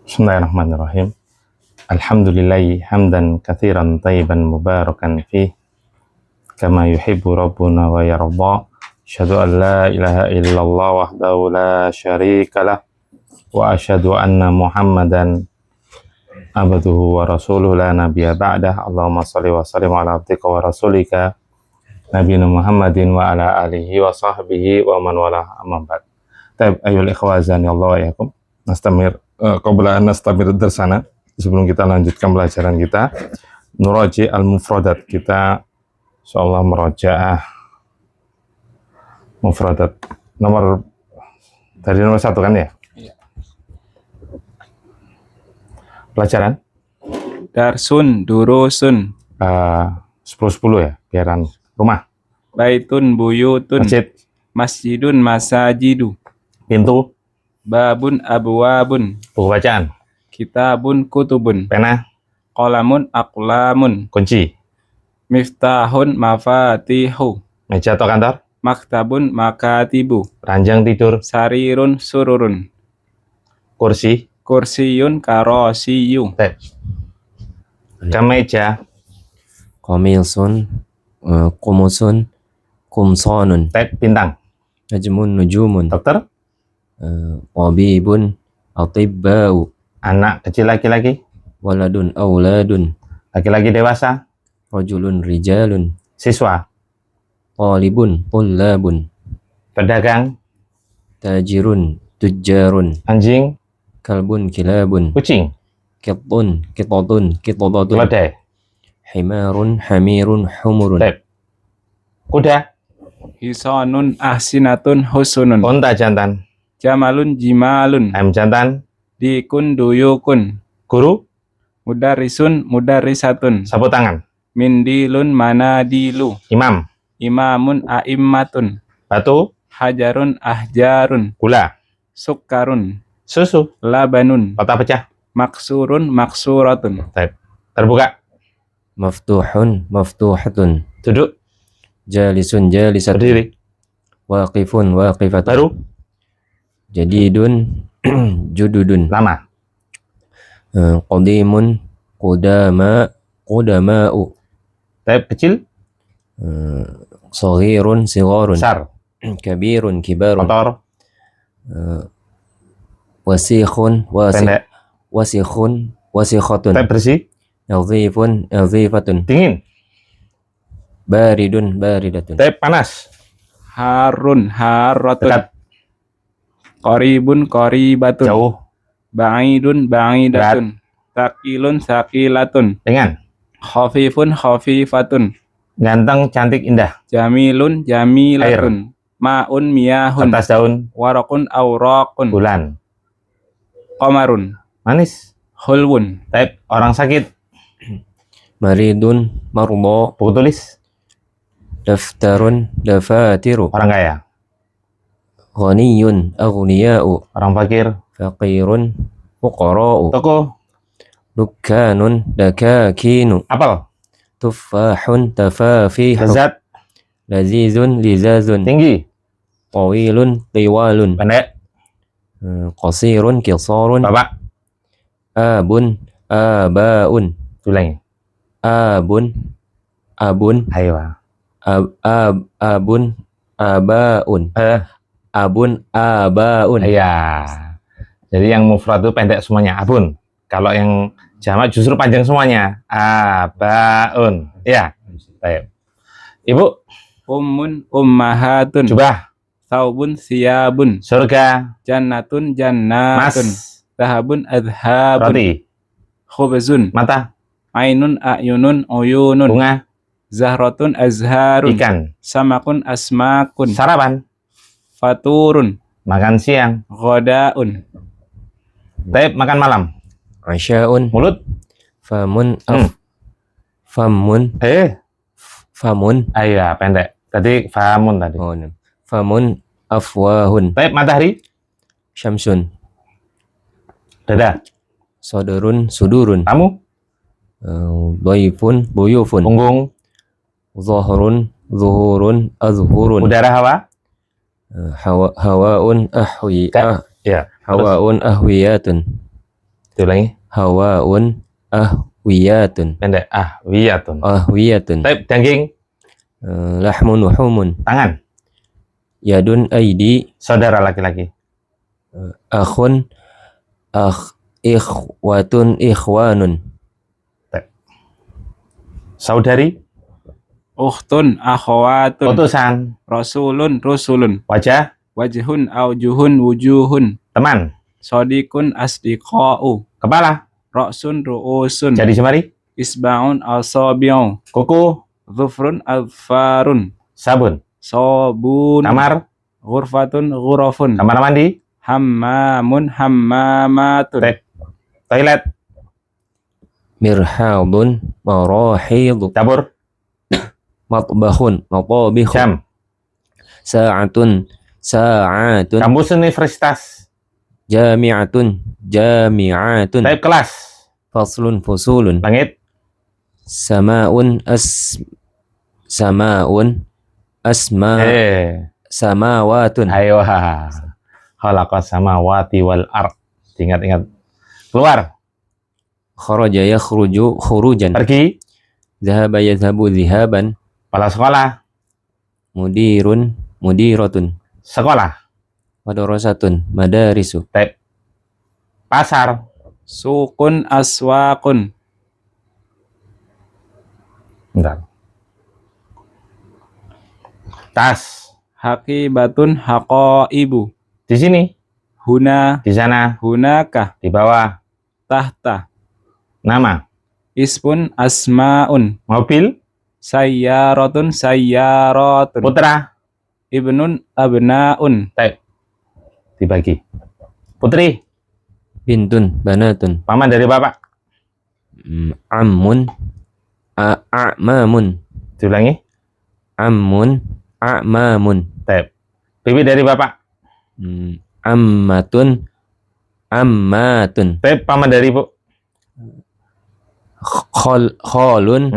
Bismillahirrahmanirrahim. Alhamdulillahi hamdan katsiran tayyiban mubarakan fih kama yuhibbu rabbuna wa yarda. Asyhadu an la ilaha illallah wahdahu la syarikalah wa asyhadu anna Muhammadan abduhu wa rasuluhu la nabiyya ba'dah. Allahumma shalli wa sallim ala abdika wa rasulika nabiyina Muhammadin wa ala alihi wa sahbihi wa man wala amma ba'd. Taib ayyul ikhwazani Allah wa yakum. Nastamir qabla an nastamir darsana, sebelum kita lanjutkan pelajaran kita, nuraji al-mufradat. Kita insyaallah merajaah mufradat nomor dari nomor 1 kan ya? Iya. Pelajaran Darsun, durusun, 10-10 ya, biaran rumah, baitun, buyutun, masjid, masjidun, masajidu, pintu, babun, abwabun, buku bacaan, kitabun, kutubun, pena, qalamun, aqlamun, kunci, miftahun, mafatihu, meja atau kantor, maktabun, makatibu, ranjang tidur, sarirun, sururun, kursi, kursiyun, karosiyu, kemeja, qamisun, qumusun, kumsanun, bintang, najmun, nujumun, dokter, tabibun, atibba'u, anak kecil laki-laki, waladun, auladun, laki-laki dewasa, rajulun, rijalun, siswa, talibun, tullabun, pedagang, tajirun, tujjarun, anjing, kalbun, kilabun, kucing, kittun, kitatun, kitatatun, keledai, himarun, hamirun, humurun, kuda, hisanun, ahsinatun, husunun, unta jantan, jamalun, jimalun, ayam jantan, dikun, duyukun, guru, mudarrisun, mudarrisatun, sapu tangan, mindilun, manadilu, imam, imamun, a'immatun, batu, hajarun, ahjarun, gula, sukkarun, susu, labanun, kotak pecah, maksurun, maksuratun, terbuka, maftuhun, maftuhatun, duduk, jalisun, jalisatun, berdiri, waqifun, waqifatun, baru, jadidun, jududun, lama, qadimun, qudama, qudama'u, kecil, saghirun, sigharun, besar, kabirun, kibarun, kotor, wasikhun, pendek, wasikhun, wasikhatun, bersih, nadhifun, nadhifatun, dingin, baridun, baridatun, panas, harun, haratun, dekat, qaribun, qaribatun, jauh, ba'idun, ba'idatun, sakilun, sakilatun, ringan, khafifun, khafifatun, ganteng, cantik, indah, jamilun, jamilatun, ma'un, miyahun, kertas daun, warakun, awraqun, bulan, qamarun, manis, hulwun, orang sakit, maridun, marda, buku tulis, daftarun, dafatiru, orang kaya, ghaniyun, aghniya'u, orang fakir, faqirun, fuqara'u, toko, dukkanun, dakakinu, apel, tuffahun, tafafihu, lezat, lazizun, lizazun, tinggi, tawilun, tiwalun, pendek, qasirun, qisarun, bapak, abun, abaun, ulangi, abun, abun, ayo, abun, abaun, abun, abaun. iya, jadi yang mufrad itu pendek semuanya, abun. Kalau yang jamak justru panjang semuanya, abaun, ya. Baik. Ibu, ummun, ummahatun, jubah, saubun, siyabun, surga, jannatun, mas, jannatun, dahabun, adhabun, roti, khubzun, mata, ainun, ayunun, uyunun, bunga, zahratun, azharun, ikan, samakun, asmakun, sarapan, faturun, makan siang, ghadaun, makan malam, Asya'un, mulut, famun, famun, famun, iya pendek. Tadi famun tadi. oh, famun, afwahun, Matahari, syamsun, dada, sadurun, sudurun, tamu, dhaifun, buyufun, punggung, zahrun, zuhurun, azhurun, udara, hawa, hawaun, ahwi, ya. hawaun, ahwiyatun, Diulangi. Hawaun ahwiyatun. Pendek. Ahwiyatun. Ahwiyatun. Taib. Daging. Lahmun wahumun. Tangan. Yadun aidi. Saudara laki-laki. Akhun ikhwatun ikhwanun. Saudari. Ukhtun akhawatun. Utusan. Rasulun rusulun. Wajah. Wajhun aujuhun wujuhun. Teman. Sodikun asdiqa'u. Kepala. Ra'sun ru'usun. Jadi jemari. Isba'un asabi'u. Kuku. Dhufrun adfarun. Sabun. Sobun. Kamar. Ghurfatun ghurafun. Kamar mandi. Hammamun hammamatun. Taib. Toilet. Mirhabun marahidu. Dapur. Matbahun matabihu. Jam. Sa'atun sa'atun. Kampus universitas. Jami'atun jami'atun. Taib. Kelas. Faslun fusulun. Langit. Sama'un samawatun. Ayo. Khalaqas samawati wal ard. Ingat-ingat. Keluar. Kharaja yakhruju khurujan. Pergi. Dhahaba yadhhabu dhihaban. Kepala sekolah. Mudirun mudiratun. Sekolah. Madrasatun madarisu. Taib. Pasar. Sukun aswakun. Bentar. Tas. Haqibatun haqaibu. Di sini. Huna Di sana. hunaka. Di bawah. Tahta. Nama. Ismun asma'un. Mobil. Sayyaratun sayyaratun. Putra. Ibnun abna'un. Taib. Dibagi. Putri. Bintun banatun. Paman dari bapak. Ammun a'mamun. Diulangi. Ammun a'mamun. Taib. Bibi dari bapak. Ammatun ammatun. Taib. Paman dari ibu. Khalun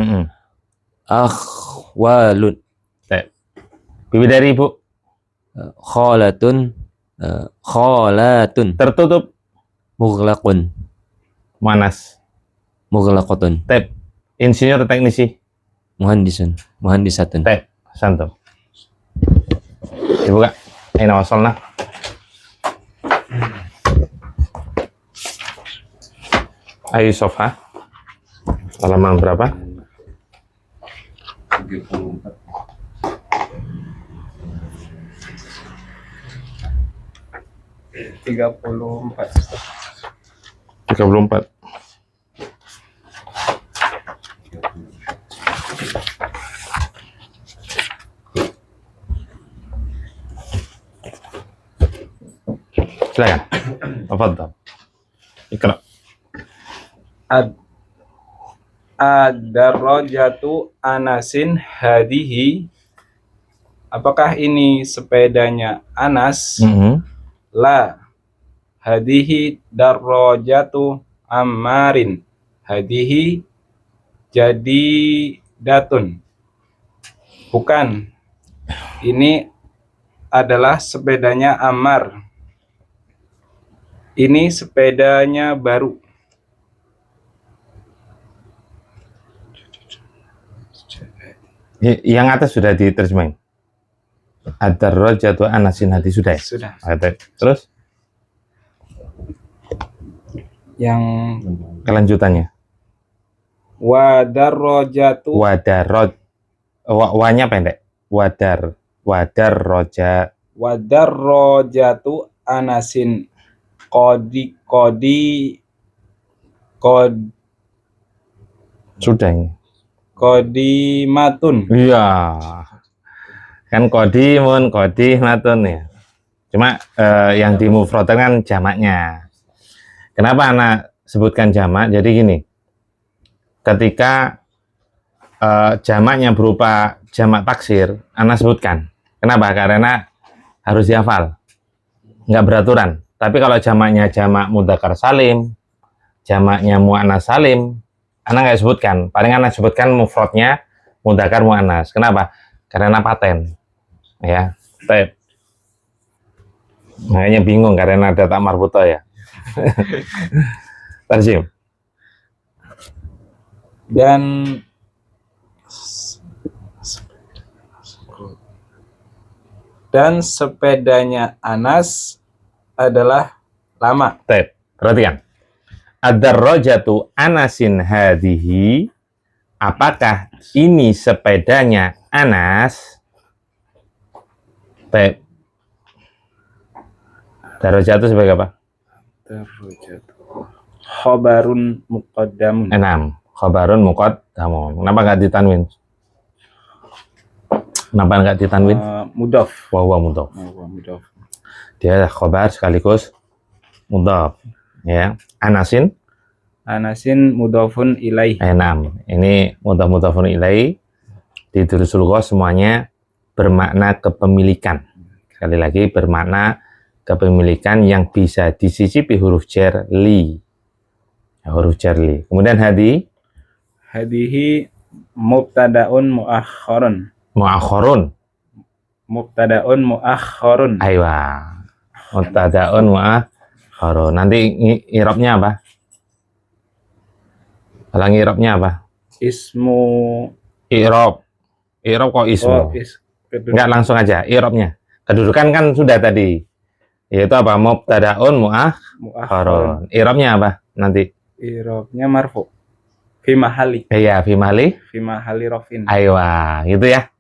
akhwalun. Taib. Bibi dari ibu. Khalatun khalatun. Tertutup. Mughlaqun Muannas. mughlaqatun. Taib. Insinyur teknisi. Muhandisun muhandisatun. Taib. Santum. Dibuka. Aina wasolna. Ayo sofa. Halaman berapa? 34. Silakan. Tafadhal. Ikra. Ad-darajatu Anasin hadihi. Apakah ini sepedanya Anas? La. Hadihi darajatu Ammarin. Hadihi jadi datun. Bukan. Ini adalah sepedanya Ammar. Ini sepedanya baru. Yang atas sudah diterjemahin. Ad-darajatu Anasin hadi sudah ya? Sudah. Terus Yang kelanjutannya. wadarrojatu Wadarroj. Wa-nya pendek. Wadarroja. wadarrojatu Anasin Sudah ini. kodimatun. Iya. Kan kodimatun ya. Cuma yang dimufradkan kan jamaknya. Kenapa anak sebutkan jamak? Jadi gini. Ketika jamaknya berupa jamak taksir, anak sebutkan. Kenapa? Karena harus dihafal. Nggak beraturan. Tapi kalau jamaknya jamak mudzakkar salim, jamaknya muannas salim, anak nggak sebutkan. Paling anak sebutkan mufradnya mudzakkar muannas. Kenapa? Karena paten. Ya, Taib. Makanya bingung karena ada tak marbuto ya. Tarjim. Dan sepedanya Anas adalah lama. Baik, perhatikan. Ad-darrajatu Anasin hadihi. Apakah ini sepedanya Anas? Baik. Darajatu sebagai apa? Darrojatu khobarun muqaddamun. Enam. Khabarun muqaddamun. Kenapa nggak ditanwin? Kenapa nggak ditanwin? Mudhaf. Wa huwa mudhaf. Mudhaf. Dia khabar sekaligus mudhaf. Ya. Anasin Mudhafun ilaih. enam. Ini mudhafun ilaih di durusul ghaus semuanya bermakna kepemilikan. Sekali lagi bermakna kepemilikan yang bisa disisipi huruf jar li. Huruf jar li. Kemudian Hadihi mubtadaun muakhkharun. Muakhkharun. Aywa. Mubtadaun muakhkharun. Nanti i'rabnya apa? Kalau i'rabnya apa? Ismu. I'rab kok ismu? Enggak, langsung aja i'rabnya. Kedudukan kan sudah tadi. Yaitu apa? Mubtadaun muakhkharun. I'rabnya apa? Nanti i'rabnya marfu. Fi mahali. Iya, fi mahali rafin. Aywa, gitu ya.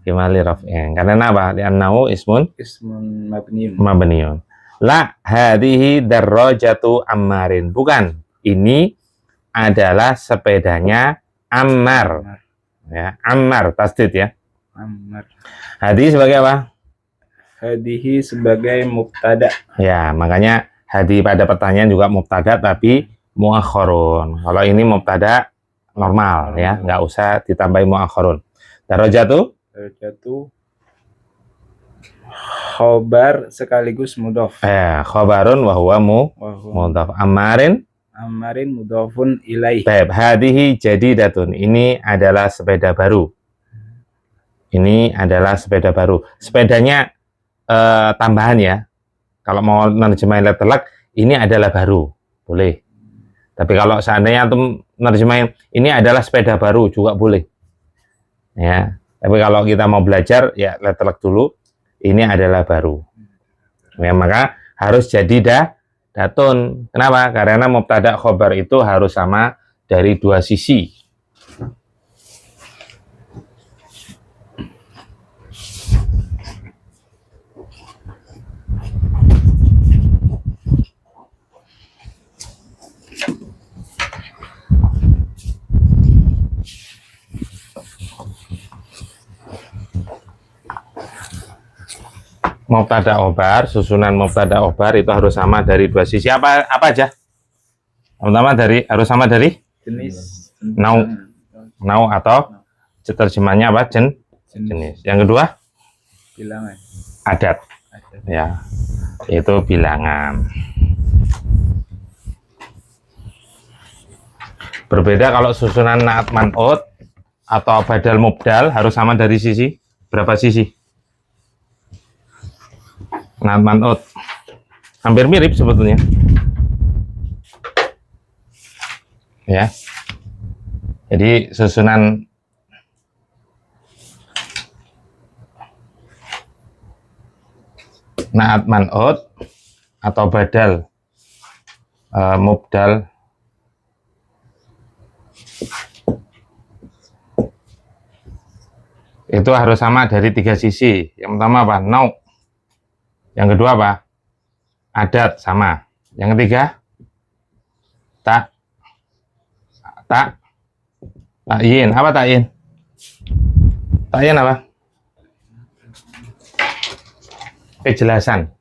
Fi mahali rafin. Karena apa? Li'annahu ismun mabniun. La hadhihi darrajatu Ammarin. Bukan. Ini adalah sepedanya Ammar. Ya, Ammar tasdid ya. Ammar. Hadi sebagai apa? Hadihi sebagai mubtada. Ya, makanya hadi pada pertanyaan juga mubtada tapi muakhkharun. Kalau ini mubtada normal ya, nggak usah ditambahi muakhkharun. Darajatu khobar sekaligus mudhaf. Khobarun wa huwa mudhaf. Ammarin mudhafun ilaih. Baik, hadihi jadidatun. Ini adalah sepeda baru. Sepedanya tambahan ya. Kalau mau nerjemahin letter ini adalah baru. Boleh. Tapi kalau seandainya antum nerjemahin ini adalah sepeda baru juga boleh. Ya. Tapi kalau kita mau belajar ya letter dulu. Ini adalah baru. Ya, maka harus jadi datun. Kenapa? Karena mubtada khobar itu harus sama dari dua sisi. Mubtada khobar, susunan mubtada khobar itu harus sama dari dua sisi. Apa aja? Pertama harus sama dari jenis nau atau terjemahnya apa? Jenis. Yang kedua bilangan. Adat. Ya. Itu bilangan. Berbeda kalau susunan naat man'ut atau badal mubdal harus sama dari sisi berapa sisi? Naat man'ut hampir mirip sebetulnya. Ya. Jadi susunan naat man'ut atau badal mubdal itu harus sama dari tiga sisi. Yang pertama apa? Nau. Yang kedua apa? Adat, sama. Yang ketiga ta'yin. Apa ta'yin? Ta'yin apa? Kejelasan.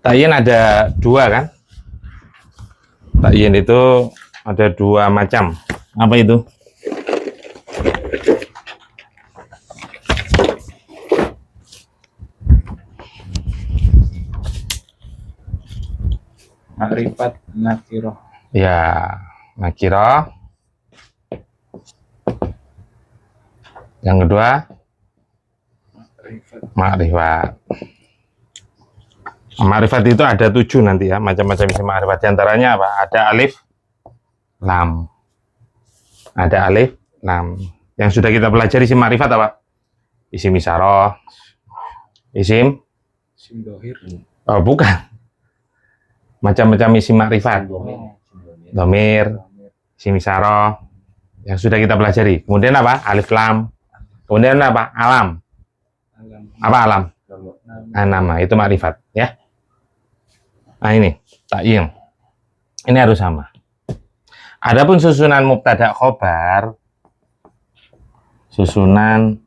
Ta'yin ada dua kan? Ta'yin itu ada dua macam. Apa itu? Makrifat nakiroh. Ya, nakiroh. Yang kedua, makrifat. Ma'rifat itu ada 7 nanti ya, macam-macam isim ma'rifat. Di antaranya apa? Ada alif, lam. Ada alif, lam. Yang sudah kita pelajari isim ma'rifat apa? Isim isyarah, isim, Isim dohir. oh bukan, macam-macam isim ma'rifat. Domir, isim isyarah, yang sudah kita pelajari. Kemudian apa? Alif, lam. Kemudian apa? Alam. Alam. Apa alam? Nama. Nama, itu ma'rifat ya. Nah ini, ta'yin. Ini harus sama. Adapun susunan mubtada khobar, susunan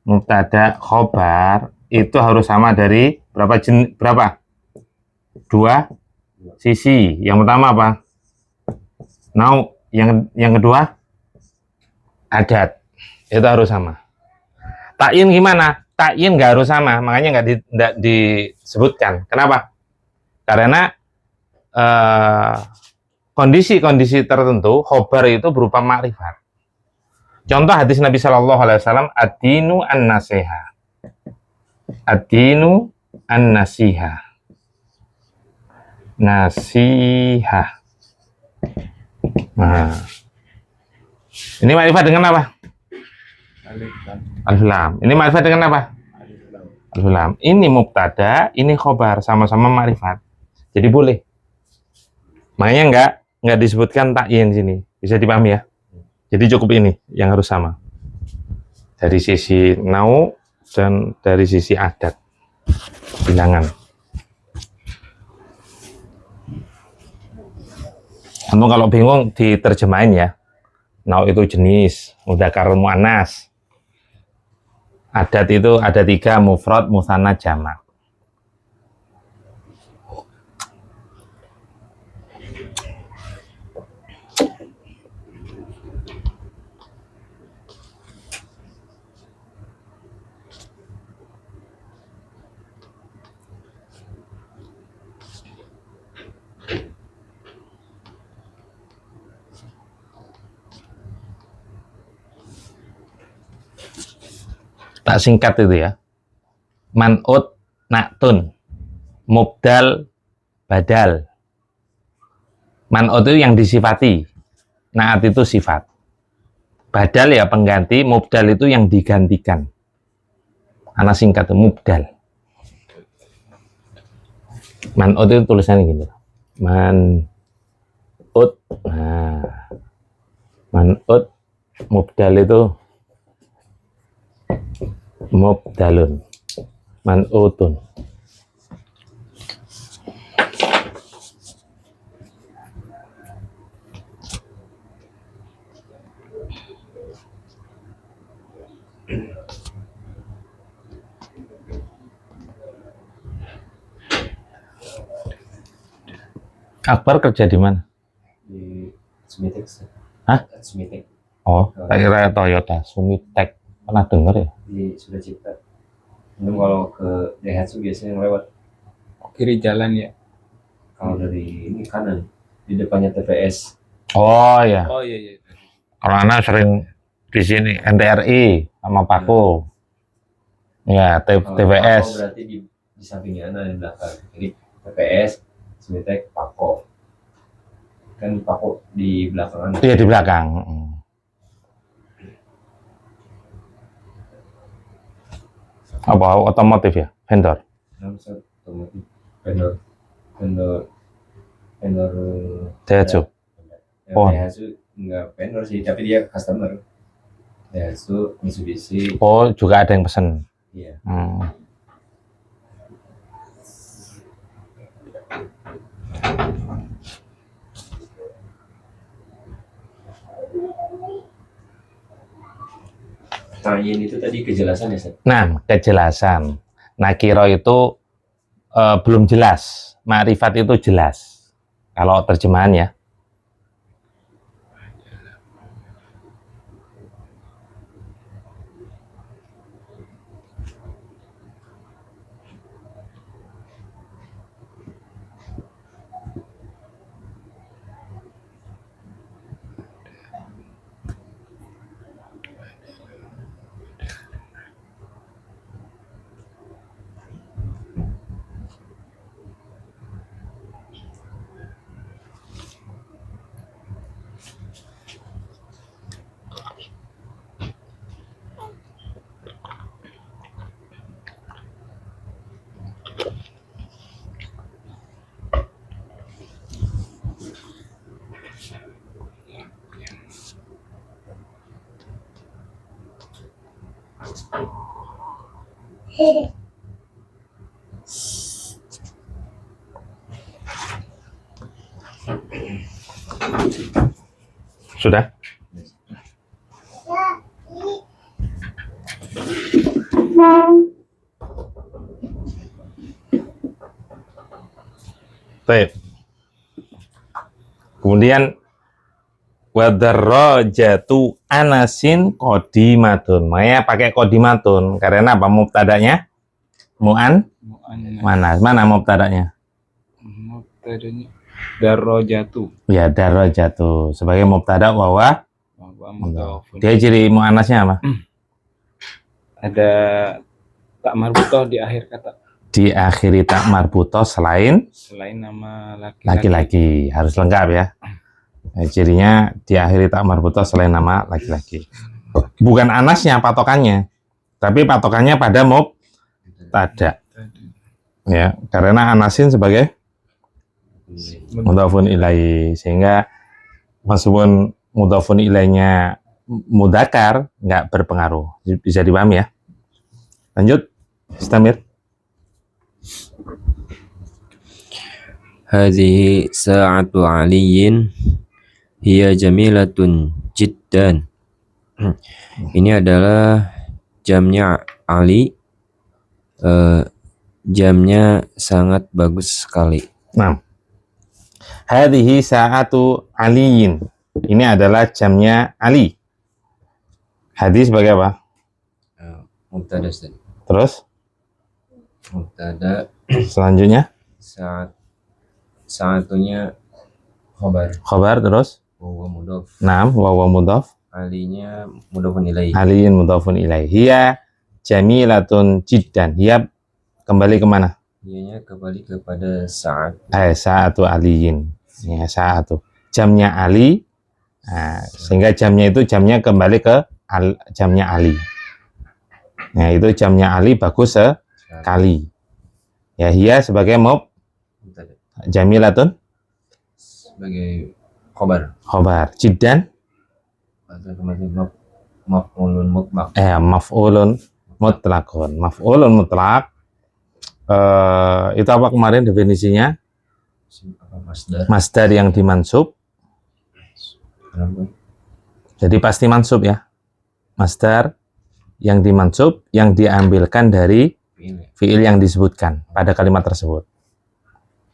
mubtada khobar itu harus sama dari berapa? Dua sisi. Yang pertama apa? Nau. Yang kedua adat. Itu harus sama. Ta'yin gimana? Ta'yin nggak harus sama, makanya nggak disebutkan. Kenapa? Karena kondisi-kondisi tertentu khobar itu berupa makrifat. Contoh hadis Nabi Shallallahu Alaihi Wasallam, ad-dinu an-nasiha, ad-dinu an-nasiha, nasiha. Nah, ini makrifat dengan apa? Alif lam. Alif lam. Ini makrifat dengan apa? Alif lam. Alif lam. Ini mubtada, ini khobar, sama-sama makrifat. Jadi boleh. Makanya nggak disebutkan ta'yin sini. Bisa dipahami ya? Jadi cukup ini yang harus sama. Dari sisi nau dan dari sisi adat. Bilangan. Kamu kalau bingung diterjemahin ya. Nau itu jenis, mudzakarun muannas. Adat itu ada 3, mufrad, musanna, jamak. Tak singkat itu ya. Man'ut na'tun, mubdal badal. Man'ut itu yang disifati, na'at itu sifat. Badal ya pengganti, mubdal itu yang digantikan. Karena singkat itu mubdal. Man'ut itu tulisannya gini. Man'ut. Nah. Man'ut mubdal itu mubdalun, man'utun. Akbar kerja di mana? Di Sumitex. Hah? Sumitex Oh, tak kira Toyota Sumitex. Pernah dengar ya? di Sudacita. Itu kalau ke Daihatsu biasanya lewat. Kiri jalan ya. Kalau dari ini kanan di depannya TPS. Oh ya. Oh iya iya. Kalau anak sering di sini NTRI sama Pako. Ya, Kalau TPS. Pako berarti di sampingnya Ana di belakang. Jadi TPS, Sumitex, Pako. Kan Pako di belakang Ana. Iya di belakang. Apa otomotif ya? Vendor. Namanya otomotif. Vendor Daihatsu. Oh. Daihatsu enggak vendor sih, tapi dia customer. Daihatsu, Mitsubishi. Oh, juga ada yang pesen. Iya. Ta'yin itu tadi kejelasan ya, Seth? Nah, kejelasan. Nakiro itu belum jelas. Ma'rifat itu jelas. Kalau terjemahan ya. Sudah? Baik. Kemudian wadarrajatu anasin qodimatun. Makanya pakai qodimatun karena apa? Mubtadanya mu'an Mu'annas. mana? Mana mubtadanya? Mubtadanya darajatu. Ya, darajatu sebagai mubtada wa Wa mudhafun. dia ciri muannasnya apa? Ada tak marbutoh di akhir kata. Diakhiri tak marbutoh selain Selain nama laki-laki. Harus lengkap ya. Cirinya diakhiri tak marbutoh selain nama laki-laki. Bukan anasnya patokannya, tapi patokannya pada mubtada. Ya, karena anasin sebagai mudhafun ilaihi, sehingga meskipun mudhafun ilaihinya mudakar nggak berpengaruh. Bisa dipahami ya. Lanjut, Istamir. Hadhihi sa'atu aliyin hiya jamilatun jiddan. Ini adalah jamnya Ali. Jamnya sangat bagus sekali. Nah, hadhihi sa'atu aliyin. Ini adalah jamnya Ali. Hadis sebagai apa? Mubtada Ustaz. Terus Mubtada selanjutnya sa'atunya khabar. khabar, terus Wa mudhaf. nam wa mudhaf Alinya mudhafun ilaih. aliyin mudhafun ilaihi. Hiya jamilatun jiddan. Hiya kembali kemana? Ianya kembali kepada saat. Sa'atu aliyin. Ya, sa'atu. Jamnya Ali. Nah, sehingga jamnya itu jamnya kembali ke jamnya Ali. Nah, itu jamnya Ali bagus sekali. Ya, hiya sebagai Mubtada. jamilatun Sebagai khabar. khabar. Jiddan Atau kemarin maf'ulun mutlaq. maf'ulun mutlaqun. Maf'ulun mutlaq itu apa kemarin definisinya? Apa masdar? Masdar yang dimansub. Kenapa? Jadi pasti mansub ya. Masdar yang dimansub yang diambilkan dari Fi'il. fiil yang disebutkan pada kalimat tersebut.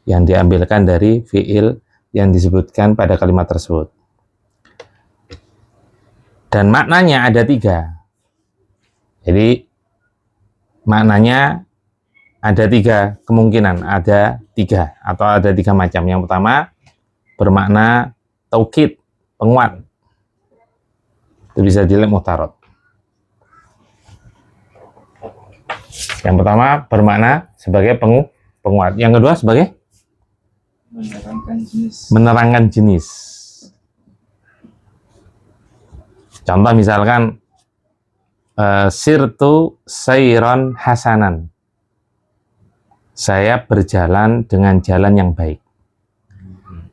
Yang diambilkan dari fiil yang disebutkan pada kalimat tersebut. Dan maknanya ada 3. Jadi maknanya ada 3 kemungkinan, ada 3 atau ada 3 macam. Yang pertama bermakna taukid, penguat. Itu bisa dilihat muhtarot. Yang pertama bermakna sebagai penguat. Yang kedua sebagai menerangkan jenis. Contoh misalkan sirtu sayron hasanan. Saya berjalan dengan jalan yang baik.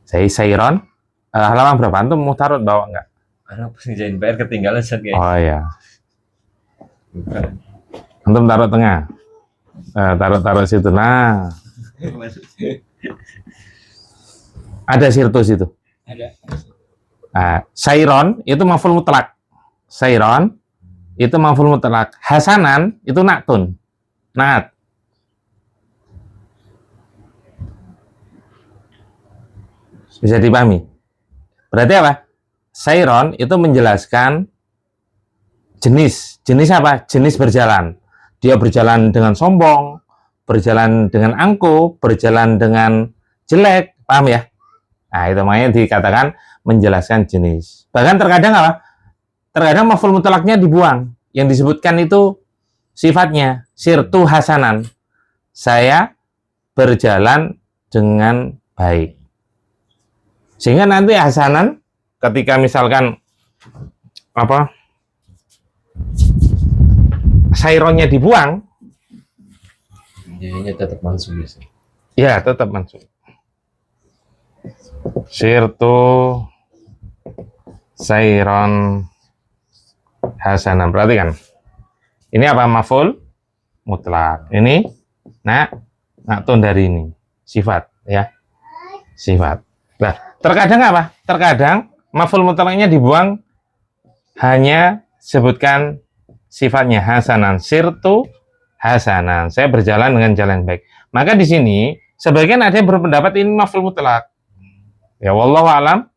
Saya sayron. Halaman berapa? Antum muhtarot bawa enggak? Anak pas ngerjain PR ketinggalan Ustaz kayak. Oh ya. Bukan. Antum taruh tengah. Taruh situ. Nah, ada sirtus itu. Ada. Sayron itu maf'ul mutlak. Sayron itu maf'ul mutlak. Hasanan itu naktun. Naat. Bisa dipahami? Berarti apa? Sayron itu menjelaskan jenis. Jenis apa? Jenis berjalan. Dia berjalan dengan sombong, berjalan dengan angkuh, berjalan dengan jelek. Paham ya? Nah, itu makanya dikatakan menjelaskan jenis. Bahkan terkadang apa? Terkadang maf'ul mutlaknya dibuang. Yang disebutkan itu sifatnya sirtu hasanan. Saya berjalan dengan baik. Sehingga nanti hasanan ketika misalkan apa? Sayronnya dibuang, Jadinya tetap mansub bisa. ya tetap masuk. Sirtu sayron hasanan. Perhatikan. Ini apa? Maf'ul mutlak. Ini na'tun dari ini sifat ya, sifat. Nah, terkadang apa? Terkadang maf'ul mutlaknya dibuang, hanya sebutkan sifatnya hasanan, sirtu hasanan, saya berjalan dengan jalan baik. Maka di sini sebagian ada yang berpendapat ini maf'ul mutlak. Ya wallahu alam,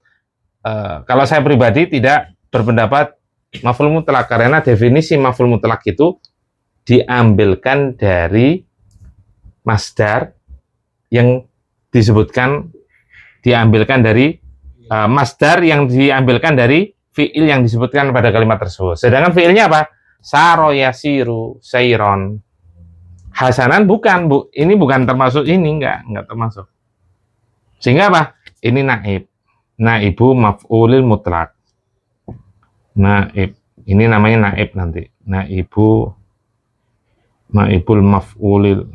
kalau saya pribadi tidak berpendapat maf'ul mutlak, karena definisi maf'ul mutlak itu diambilkan dari masdar yang disebutkan, diambilkan dari masdar yang diambilkan dari fi'il yang disebutkan pada kalimat tersebut. Sedangkan fi'ilnya apa? Saro yasiru sayron. Hasanan bukan, Bu. Ini bukan termasuk ini, enggak termasuk. Sehingga apa? Ini naib. Naibu maf'ulil mutlak. Naib. Ini namanya naib nanti. Naibul maf'ulil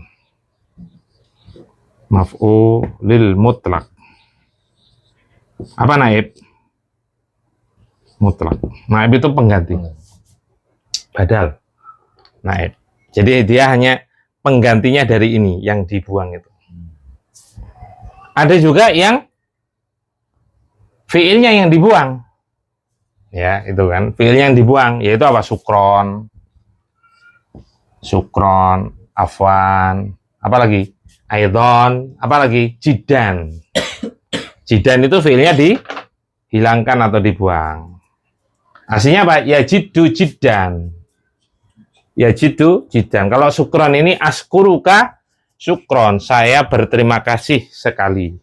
mutlak. Apa naib? Mutlak. Naib itu pengganti. Badal. Naib. Jadi dia hanya penggantinya dari ini yang dibuang itu. Ada juga yang fiilnya yang dibuang. Ya, itu kan. Fiilnya yang dibuang, yaitu apa? Sukron, afwan, apa lagi? Aidon, apa lagi? Jidan. Jidan itu fiilnya dihilangkan atau dibuang. Aslinya apa? Yajidu jidan. Yajidu jidan. Kalau sukron ini askuruka sukron, saya berterima kasih sekali.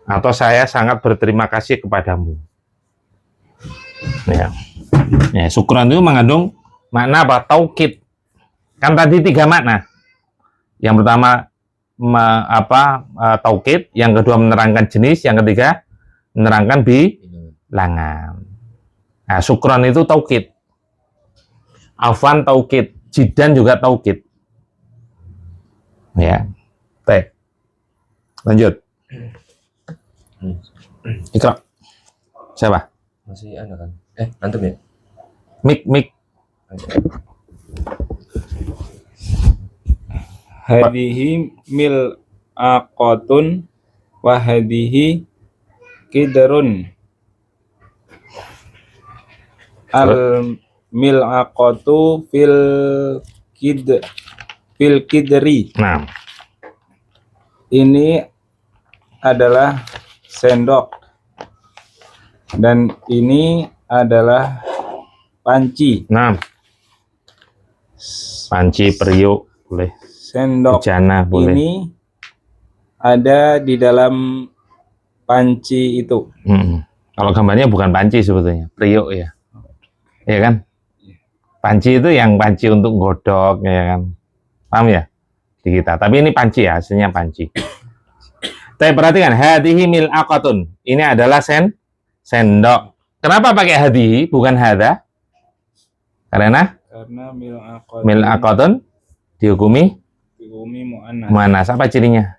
Atau saya sangat berterima kasih kepadamu. Ya. Ya, sukron itu mengandung makna apa? Taukid. Kan tadi 3 makna. Yang pertama taukid, yang kedua menerangkan jenis, yang ketiga menerangkan bilangan. Nah, sukron itu taukid. Afwan taukid, jidan juga taukid. Ya. Baik. Lanjut. Ikra. Siapa? Masih ada kan? Antum ya? Mik. Hadihi mil'aqatun wa hadihi kidrun. Al mil'aqatu fil kidri. Nah, Ini adalah sendok dan ini adalah panci. nah. Panci, periuk, boleh. Sendok Bejana, boleh. ini ada di dalam panci itu. Kalau gambarnya bukan panci sebetulnya, periuk ya. Iya kan? Panci itu yang panci untuk godok, ya kan? Paham ya? Di kita. Tapi ini panci ya, hasilnya panci. Tapi perhatikan, hadihi mil'aqatun. Ini adalah sendok. Kenapa pakai hadihi, bukan hada? Karena mil'aqatun dihukumi muannas. Apa cirinya?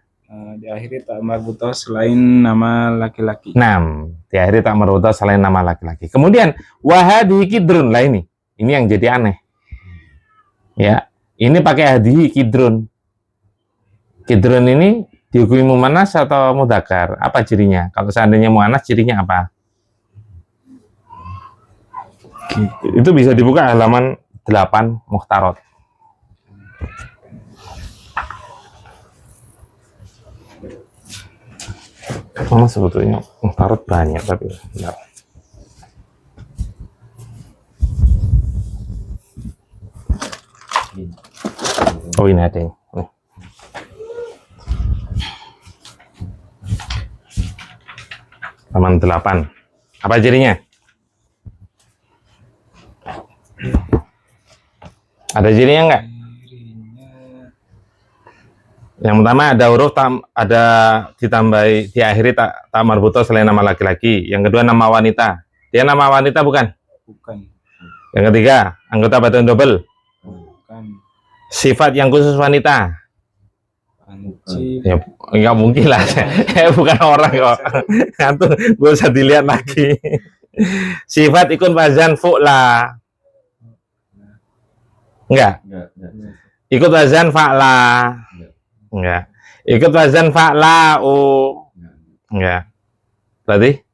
Diakhiri tak marbutoh selain nama laki-laki. 6. Diakhiri tak marbutoh selain nama laki-laki. Kemudian wahadihi kidrun. Lah ini yang jadi aneh. Ya, ini pakai hadihi kidrun. Kidrun ini dihukumi muannas atau mudzakkar? Apa cirinya? Kalau seandainya muannas, cirinya apa? Itu bisa dibuka halaman 8 Mukhtarot. Sebetulnya Mukhtarot banyak, tapi benar. Oh, ini ada yang halaman 8. Apa cirinya? Ada cirinya enggak? Yang pertama ada huruf ada ditambahi, diakhiri tak marbutoh selain nama laki-laki. Yang kedua nama wanita. Dia nama wanita bukan? Bukan. Yang ketiga anggota badan double. Bukan. Sifat yang khusus wanita. Panci. Ya enggak mungkin lah. Bukan orang kok. Nanti gue usah dilihat lagi. Sifat ikun wazan fu'la. Enggak. Ikut wazan fa'la. Enggak. Ikut wazan fa'la'u. Enggak. Berarti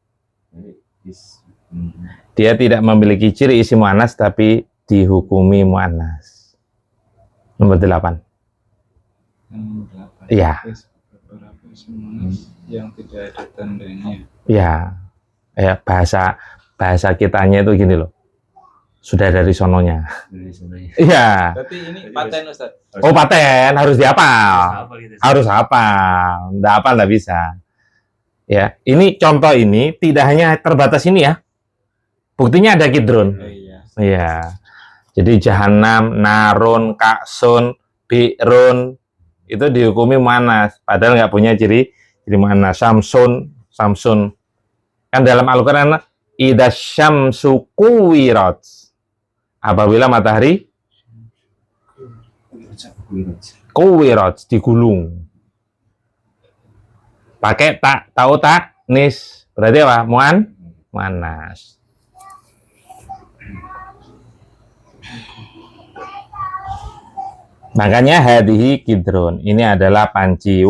dia tidak memiliki ciri isim muannas tapi dihukumi muannas. Nomor 8. Iya. Beberapa isim muannas yang tidak ada tandanya. Iya. Ya, bahasa kitanya itu gini loh. Sudah dari sononya. Iya. Berarti ini paten Ustaz. Oh, paten harus dihafal. Gitu. Harus hafal. Nggak hafal nggak bisa. Ya, ini contoh ini tidak hanya terbatas ini ya. Buktinya ada kidrun. Iya. Iya. Jadi jahanam, narun, kaksun, bi'run itu dihukumi muannas. Padahal nggak punya ciri muannas. Samsun. Kan dalam Al-Quran idza syamsu kuwirat. Apabila matahari kuwirat, digulung. Pakai tahu nis. Berarti apa? Muannas. Makanya hadihi kidrun. Ini adalah panci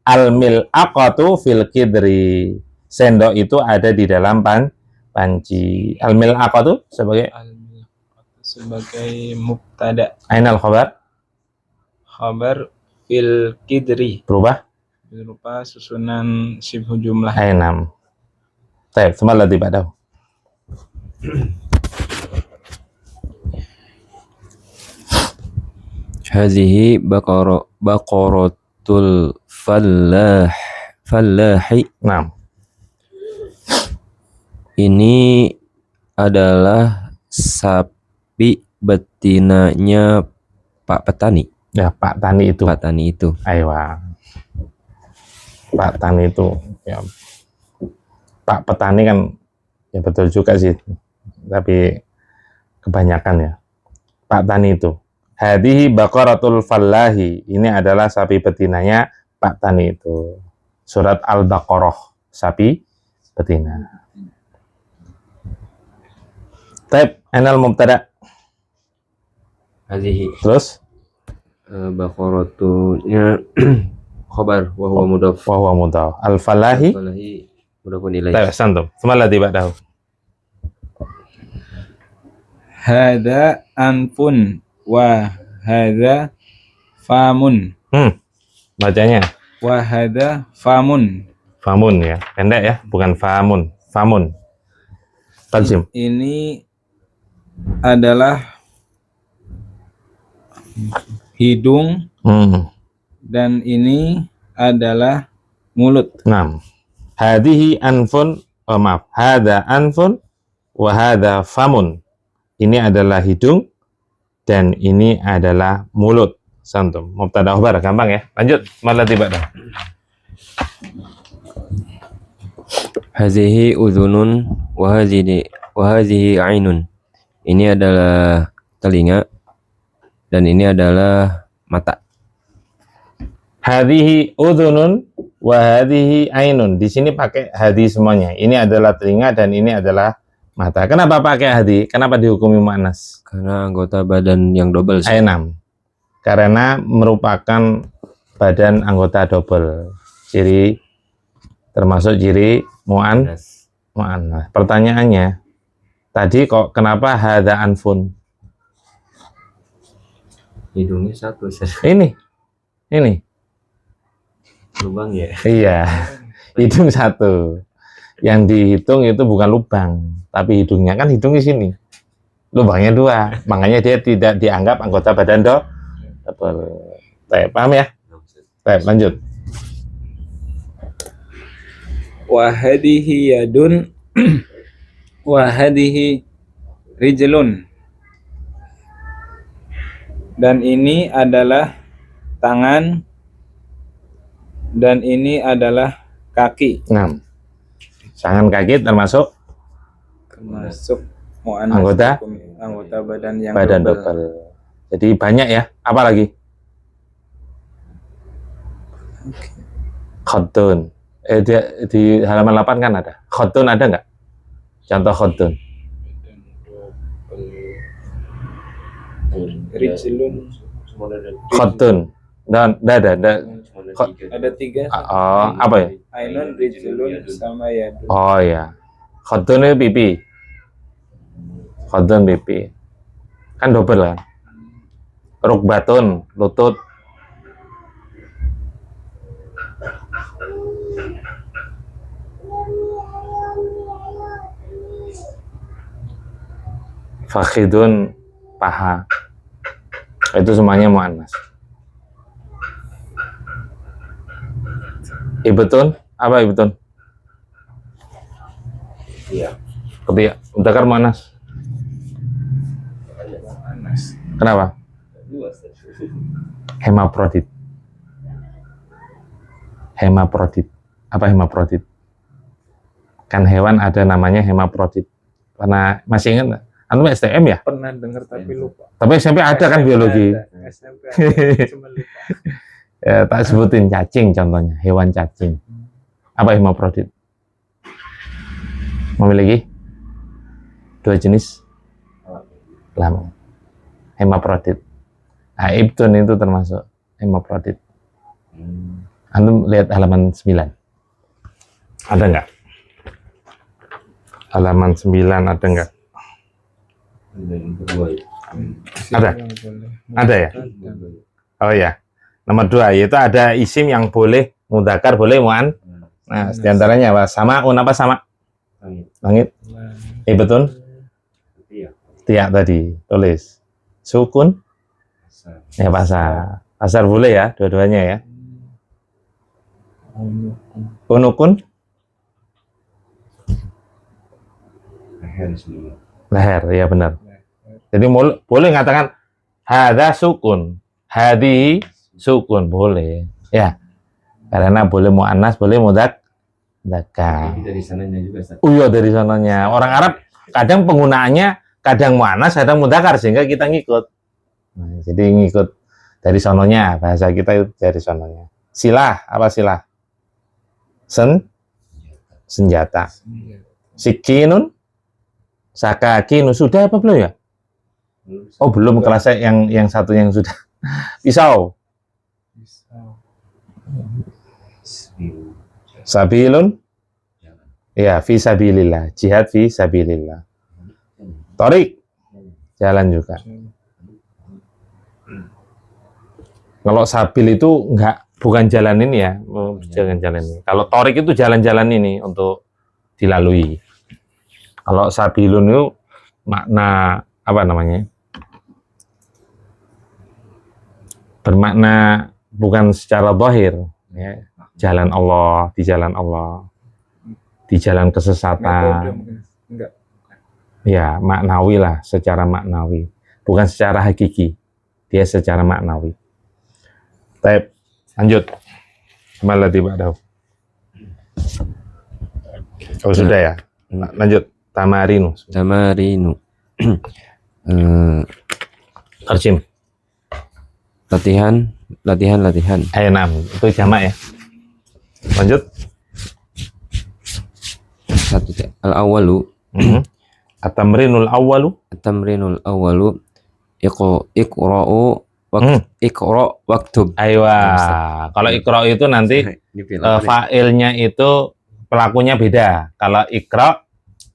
al-mil aqatu fil kidri. Sendok itu ada di dalam panci. Al-mil aqatu sebagai mubtada. Ainal khabar? Khabar fil kidri. Berubah? Berupa susunan sibhu jumlah. Ainam. Baik, semua latih ba'dahu. Hadhihi baqaratul fallahi. Nah, Ini adalah sapi betinanya Pak Petani. ya Pak Tani itu. Pak Tani itu. Aywa. Pak Tani itu. Ya. Pak Petani kan ya betul juga sih. Tapi kebanyakan ya. Pak Tani itu. Hadihi baqaratul fallahi. Ini adalah sapi betinanya Pak Tani itu. Surat Al-Baqarah. Sapi betina. Taib, anal mubtada. Hadhihi Terus baqaratunya khabar wa huwa mudhaf. wa huwa mudhaf. Al-fallahi. Fallahi mudhafun ilaih. Taib, santum. Semua latih ba'dahu. Hada anfun wa hada famun. Bacanya Wa hada famun. famun ya. Pendek ya, bukan famun. Famun. Tansim. Ini adalah hidung dan ini adalah mulut. 6. Hadihi anfun, maaf, hada anfun wa hada famun. Ini adalah hidung dan ini adalah mulut. Santum. Mubtada khabar, gampang ya. Lanjut, malah tiba dah. Hadhihi udhunun wa hadhihi ainun. Ini adalah telinga dan ini adalah mata. Hadihi udhunun wa hadihi ainun. Di sini pakai hadi semuanya. Ini adalah telinga dan ini adalah mata. Kenapa pakai hadi? Kenapa dihukumi muannas? Karena anggota badan yang double. Ainam. Karena merupakan badan anggota double. Ciri termasuk ciri muannas. Pertanyaannya, tadi kok kenapa hadza anfun? Hidungnya satu. Ini. Lubang ya. Iya. Hidung satu. Yang dihitung itu bukan lubang, tapi hidungnya kan hidung di sini. Lubangnya 2. Makanya dia tidak dianggap anggota badan double. Paham ya? Lanjut. Wa hadihi yadun wa hadihi rijlun. Dan ini adalah tangan dan ini adalah kaki. 6. Tangan kaki termasuk muannas, anggota badan yang double. Jadi banyak ya. Apa lagi? Khotun. Di halaman 8 kan ada. Khotun ada nggak? Contoh khotun. Rijlun cuma ada Khotun. Dan ada. cuma ada Khot- 3. Ada 3. Oh, apa ya? Ainun, Rijlun, sama Yadun. Oh ya. Khotun itu pipi. Khotun pipi. Kan double kan. Rukbatun, lutut. Fakhidun, paha. Itu semuanya muannas. Ibtun, apa ibtun? Iya. Ketiak, mudzakkar muannas. Anas. Kenapa? Dua Ustaz. Hemaprodit. Hemaprodit. Apa hemaprodit? Kan hewan ada namanya hemaprodit. Pernah masih ingat nggak? Anu STM ya? Pernah dengar tapi lupa. Tapi SMP ada kan SMP biologi. ada, SMP ada, cuma lupa. Ya, tak sebutin cacing contohnya, hewan cacing. Apa hemaprodit? Memiliki 2 jenis kelamin. Hemaprodit. Nah, ibtun itu termasuk hemaprodit. Antum lihat halaman 9. Ada nggak? Halaman 9 ada nggak? Dan kedua ya. Ada? Boleh. Ada ya? Oh ya. Nomor 2 yaitu ada isim yang boleh mudzakkar, boleh muan. Nah, diantaranya apa? Samaun, apa sama? Langit. Nah, Ibtun. Iya. Tiak tadi tulis. Sukun. Ya pasar. Pasar boleh ya, dua-duanya ya. Unukun. Leher semua. Leher, ya benar. Jadi boleh mengatakan hadza sukun, hadi sukun, boleh. Ya. Karena boleh muannas, boleh mudzakkar. Jadi dari sananya juga Ustaz. Oh iya, dari sananya. Orang Arab kadang penggunaannya kadang muannas, kadang mudzakkar sehingga kita ngikut. Nah, jadi ngikut dari sononya, bahasa kita itu dari sononya. Silah, apa silah? Senjata. Sikinun, sakakinu, sudah apa belum ya? Oh belum, kelas saya yang satu yang sudah. Pisau. Sabilun, ya fi sabilillah, jihad fi sabilillah. Torik, jalan juga. Kalau sabil itu bukan jalan ini ya, jalan-jalan ini. Kalau torik itu jalan-jalan ini untuk dilalui. Kalau sabilun itu makna apa namanya? Bermakna bukan secara zahir, ya. Jalan Allah, di jalan Allah, di jalan kesesatan. Enggak. Ya, maknawi lah, secara maknawi. Bukan secara hakiki. Dia secara maknawi. Baik, lanjut. Malah tiba dah. Oh, sudah ya. Lanjut. Tamarinu. Tamarinu. Terjem. Latihan. Ayo 6. Itu jamak ya. Lanjut. Satu. Al-awwalu. At-tamrinul awwalu. At-tamrinul awwalu. Iqra'u Iqra' waktub. Aywa. Kalau iqra itu nanti fa'ilnya itu pelakunya beda. Kalau iqra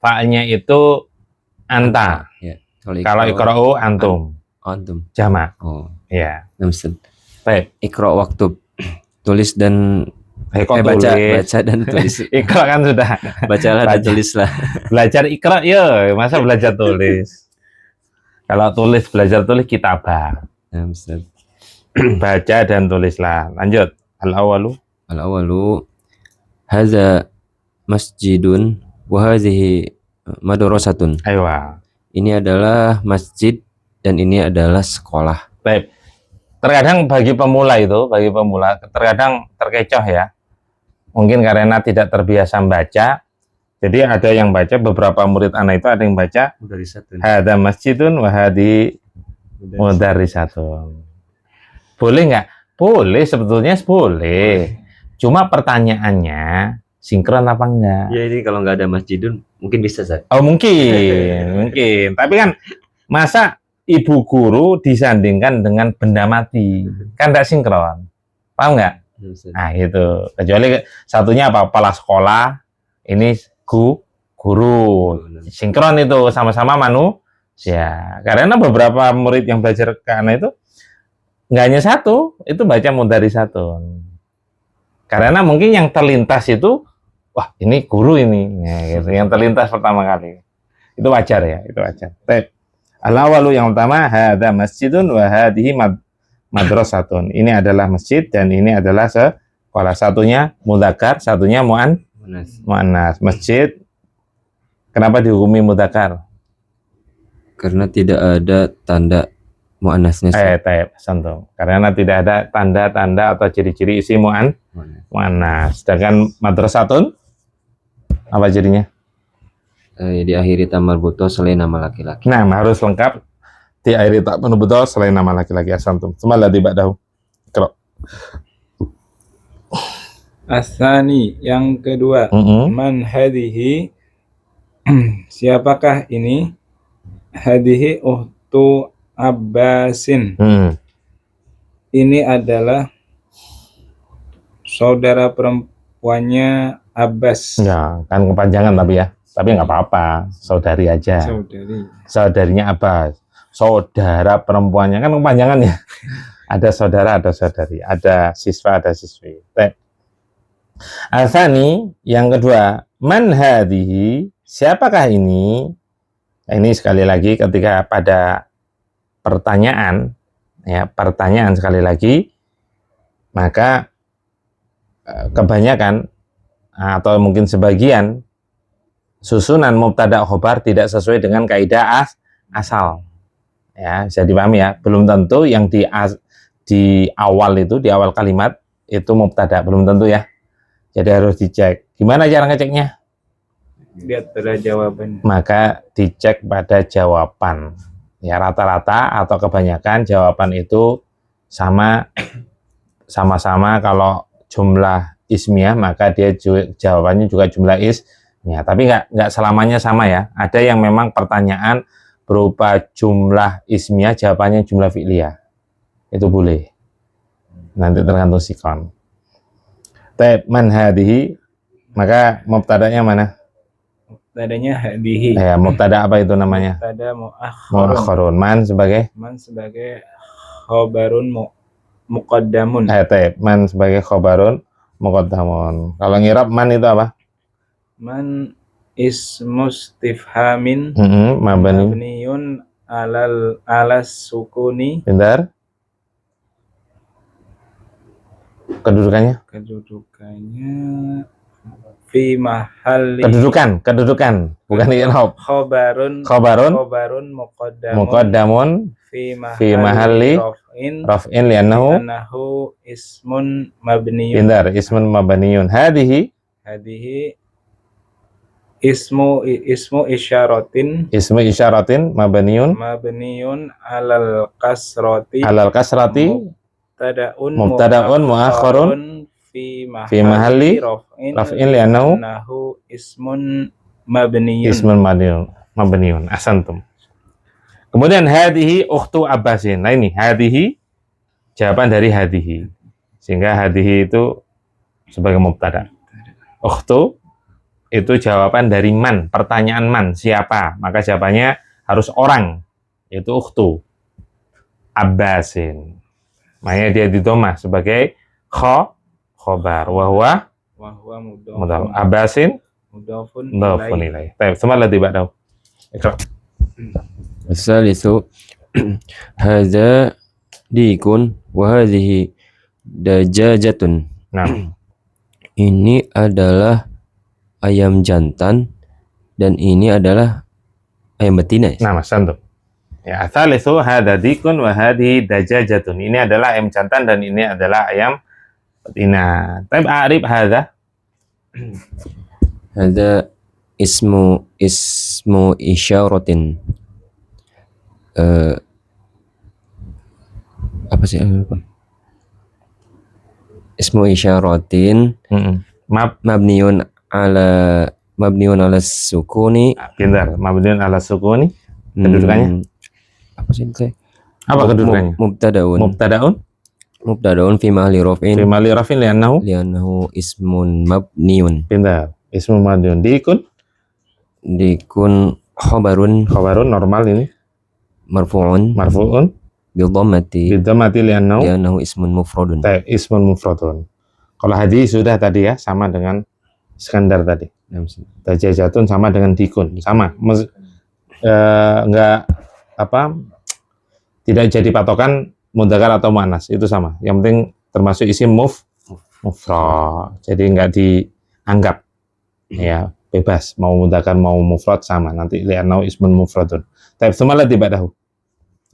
fa'ilnya itu anta. Ya. Kalau iqra'u antum. Antum. Jamak. Oh, Ya. namsen. Baik. Iqra' waktub. Tulis dan Kok baca tulis? dan tulis. Iqra kan sudah. Bacalah dan Baca. tulislah. Belajar iqra ya, masa belajar tulis. Kalau belajar tulis kitabah. Namsen. Baca dan tulislah. Lanjut. Al-awwalu. Al-awwalu hadza masjidun wa hadhihi madrasatun. Aywa. Ini adalah masjid dan ini adalah sekolah. Baik. Terkadang bagi pemula terkadang terkecoh ya. Mungkin karena tidak terbiasa membaca. Jadi ada yang baca, beberapa murid anak itu ada yang baca Dari satu. hadza masjidun wa hadhi mudarrisatun. Boleh nggak? Boleh, sebetulnya boleh. Cuma pertanyaannya sinkron apa enggak? Ya ini kalau nggak ada masjidun mungkin bisa Zat. Oh mungkin. Tapi kan masa ibu guru disandingkan dengan benda mati, kan tidak sinkron, paham nggak? Nah itu, kecuali satunya apa? Kepala sekolah, ini guru, sinkron itu sama-sama manusia. Karena beberapa murid yang belajar ke anak itu nggak hanya satu, itu baca mudarisatun. Karena mungkin yang terlintas itu, wah ini guru ini, ya, gitu. Yang terlintas pertama kali. Itu wajar ya, itu wajar. Al-awalu yang pertama, hadza masjidun wa hadhihi madrasatun. Ini adalah masjid dan ini adalah sekolah. Satunya mudzakkar, satunya muannas. Masjid kenapa dihukumi mudzakkar? Karena tidak ada tanda muannasnya. Santo. Karena tidak ada tanda-tanda atau ciri-ciri isi muannas. Sedangkan madrasatun apa jadinya? Diakhiri ta marbuto selain nama laki-laki. Nah, harus lengkap diakhiri ta marbuto selain nama laki-laki. Asantum. Semalah dibadahu. Kalau Asani yang kedua, man hadhihi, siapakah ini? Hadhihi uhtu Abbasin. Ini adalah saudara perempuannya Abbas. Ya, kan kepanjangan tapi nggak apa-apa, saudari aja. Saudarinya Abbas. Saudara perempuannya kan kepanjangan ya. Ada saudara, ada saudari, ada siswa, ada siswi. Asani yang kedua, man hadhihi, siapakah ini? Nah, ini sekali lagi ketika pada pertanyaan sekali lagi, maka kebanyakan atau mungkin sebagian susunan mubtada khobar tidak sesuai dengan kaidah asal. Ya, bisa dipahami ya. Belum tentu yang di awal itu, di awal kalimat itu mubtada, belum tentu ya. Jadi harus dicek. Gimana cara ngeceknya? Lihat pada jawaban. Maka dicek pada jawaban. Ya, rata-rata atau kebanyakan jawaban itu sama-sama kalau jumlah ismiyah maka dia jawabannya juga jumlah ismiyah. Tapi nggak selamanya sama ya. Ada yang memang pertanyaan berupa jumlah ismiyah jawabannya jumlah fi'liyah. Itu boleh. Nanti tergantung sikon. Man hadhihi, maka mubtadanya mana? Mubtadanya hadhihi. Ya, mubtada apa itu namanya? Mubtada muakhkharun. Man sebagai khobarun muqaddamun. Man sebagai khobarun muqaddamun. Kalau ngirab man itu apa? Man ismustifhamin mabniyun alas sukuni. Bentar. Kedudukannya fi mahalli. Kedudukan bukan i'rab. Khobarun muqaddamun fi mahalli raf'in li'annahu ismun mabniyun. Bentar, ismun mabniyun. Hadhihi ismu isyaratin mabniyun alal kasrati mubtada'un muakhkharun fi mahalli raf'in li'annahu ismun mabniyun. Asantum. Kemudian hadhihi ukhtu Abbasin. Nah ini hadhihi jawaban dari hadhihi. Sehingga hadhihi itu sebagai mubtada. Ukhtu itu jawaban dari man, pertanyaan man, siapa? Maka jawabannya harus orang, yaitu ukhtu Abbasin. Makanya dia didomah sebagai khobar. Wahwa mudhaf. Abbasin mudhafun ilaih. Baik, semalah dibadahu. Iqra. Asalisu hadza dikun wa hadhihi dajajatun. Nah, ini adalah ayam jantan dan ini adalah ayam betina. nah Mas Santo. Ya, asalisu hadza dikun wa hadhihi dajajatun. Ini adalah ayam jantan dan ini adalah ayam betina. Tapi a'rib hadza. Hadza ismu isyaratin. Apa sih? Ismu isyaratin mabniun ala sukuni. Pintar, mabniun ala sukuni. Kedudukannya apa sih teh? Apa kedudukannya? Mubtadaun Mubtadaun fi mahli raf'in fi mali rafin li'annahu ismun mabniun. pintar. Ismu madun Dikun khabarun khabarun normal ini marfu'un marfu'un bil dhammati bidammati li'annahu ismun mufradun. ismun mufradun. Kalau hadi sudah tadi ya, sama dengan Iskandar tadi. Tajajatun sama dengan dikun, sama. Enggak apa, tidak jadi patokan mudzakkar atau muannas, itu sama. Yang penting termasuk isim mufrad. Jadi enggak dianggap ya, bebas mau mudzakkar mau mufrad sama, nanti li'annahu ismun mufradun. Tapi semalah tibadahu.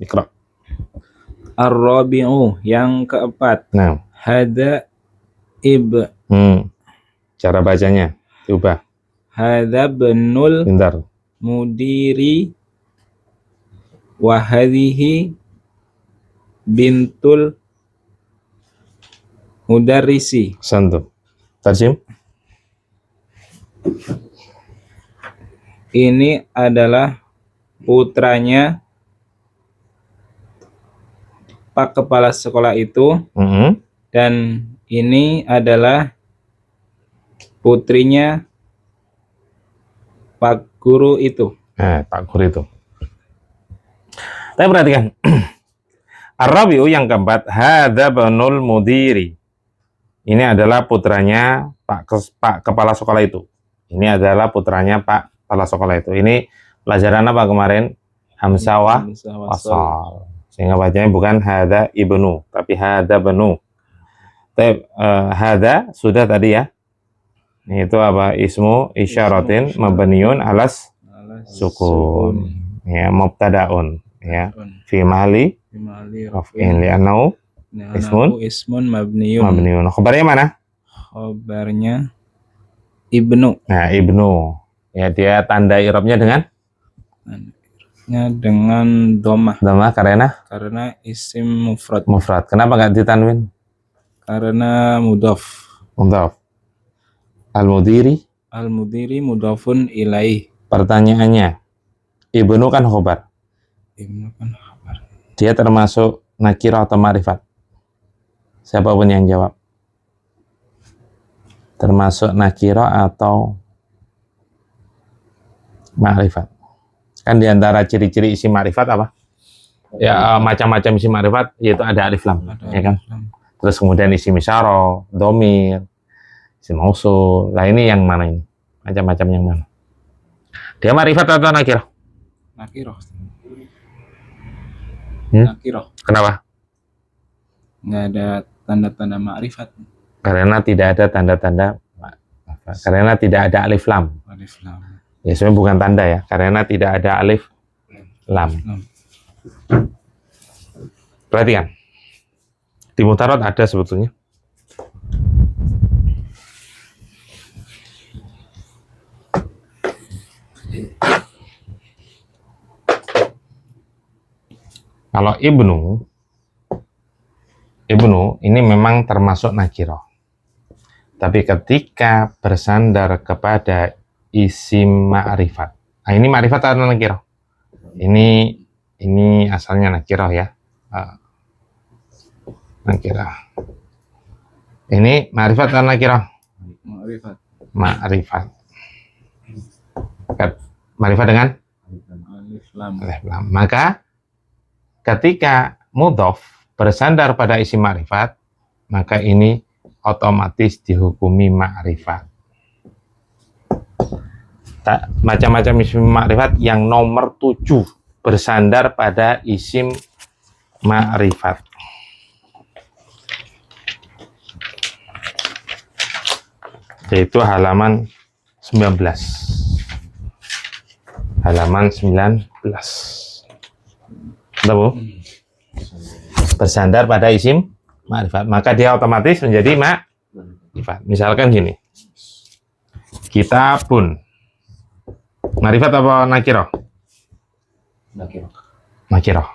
Iqra. Ar-rabi'u, yang keempat. Nah, Hada cara bacanya diubah. Hada benul Pintar. mudiri wa hadhihi bintul mudarrisi. Santu. Tarjim. Ini adalah putranya Pak Kepala Sekolah itu, dan ini adalah putrinya Pak Guru itu. Pak Guru itu. Tapi perhatikan. Ar-rabi'u yang keempat, hadza banul mudiri. Ini adalah putranya Pak Kepala Sekolah itu. Ini adalah putranya Pak Kepala Sekolah itu. Ini pelajaran apa kemarin? Hamzah wasal. Sehingga bacanya bukan hadza ibnu, tapi hadza banu. Tapi hadza sudah tadi ya. Itu apa? Ismu isyaratin mabniun alas sukun. Ya, mubtadaun ya. Fi mahli raf'in li'annahu ismun mabniun. Khabarnya mana? Khabarnya ibnu. Nah, ibnu. Ya, dia tanda i'rabnya dengan dhammah. Dhammah karena isim mufrad. Kenapa nggak ditanwin? Karena mudhaf. Al-mudiri mudhafun ilaih. Pertanyaannya, ibnu kan khobar. Dia termasuk nakirah atau ma'rifat? Siapapun yang jawab. Termasuk nakirah atau ma'rifat? Kan diantara ciri-ciri isi ma'rifat apa? Ya, macam-macam isi ma'rifat, yaitu ada alif lam, ya kan? Terus kemudian isim isyarah, dhamir, isim mausul. Lah ini yang mana ini? Macam-macam yang mana? Dia ma'rifat atau nakirah? Nakirah. Nakirah. Kenapa? Nggak ada tanda-tanda ma'rifat. Karena tidak ada tanda-tanda. Karena tidak ada alif lam. Ya sebenarnya bukan tanda ya, karena tidak ada alif lam. Perhatikan. Di mutarat ada sebetulnya. Kalau ibnu ini memang termasuk nakirah. Tapi ketika bersandar kepada isim ma'rifat. Nah, ini ma'rifat atau nakirah? Ini asalnya nakirah ya. Nakirah. Ini ma'rifat atau nakirah? Ma'rifat. Ma'rifat dengan alif lam. Maka ketika mudhaf bersandar pada isim ma'rifat, maka ini otomatis dihukumi ma'rifat. Macam-macam isim ma'rifat yang nomor 7 bersandar pada isim ma'rifat. Yaitu halaman 19. Halaman 19. Tahu? Bersandar pada isim ma'rifat, maka dia otomatis menjadi ma'rifat. Misalkan gini. Kitabun. Ma'rifat apa nakirah? Nakirah.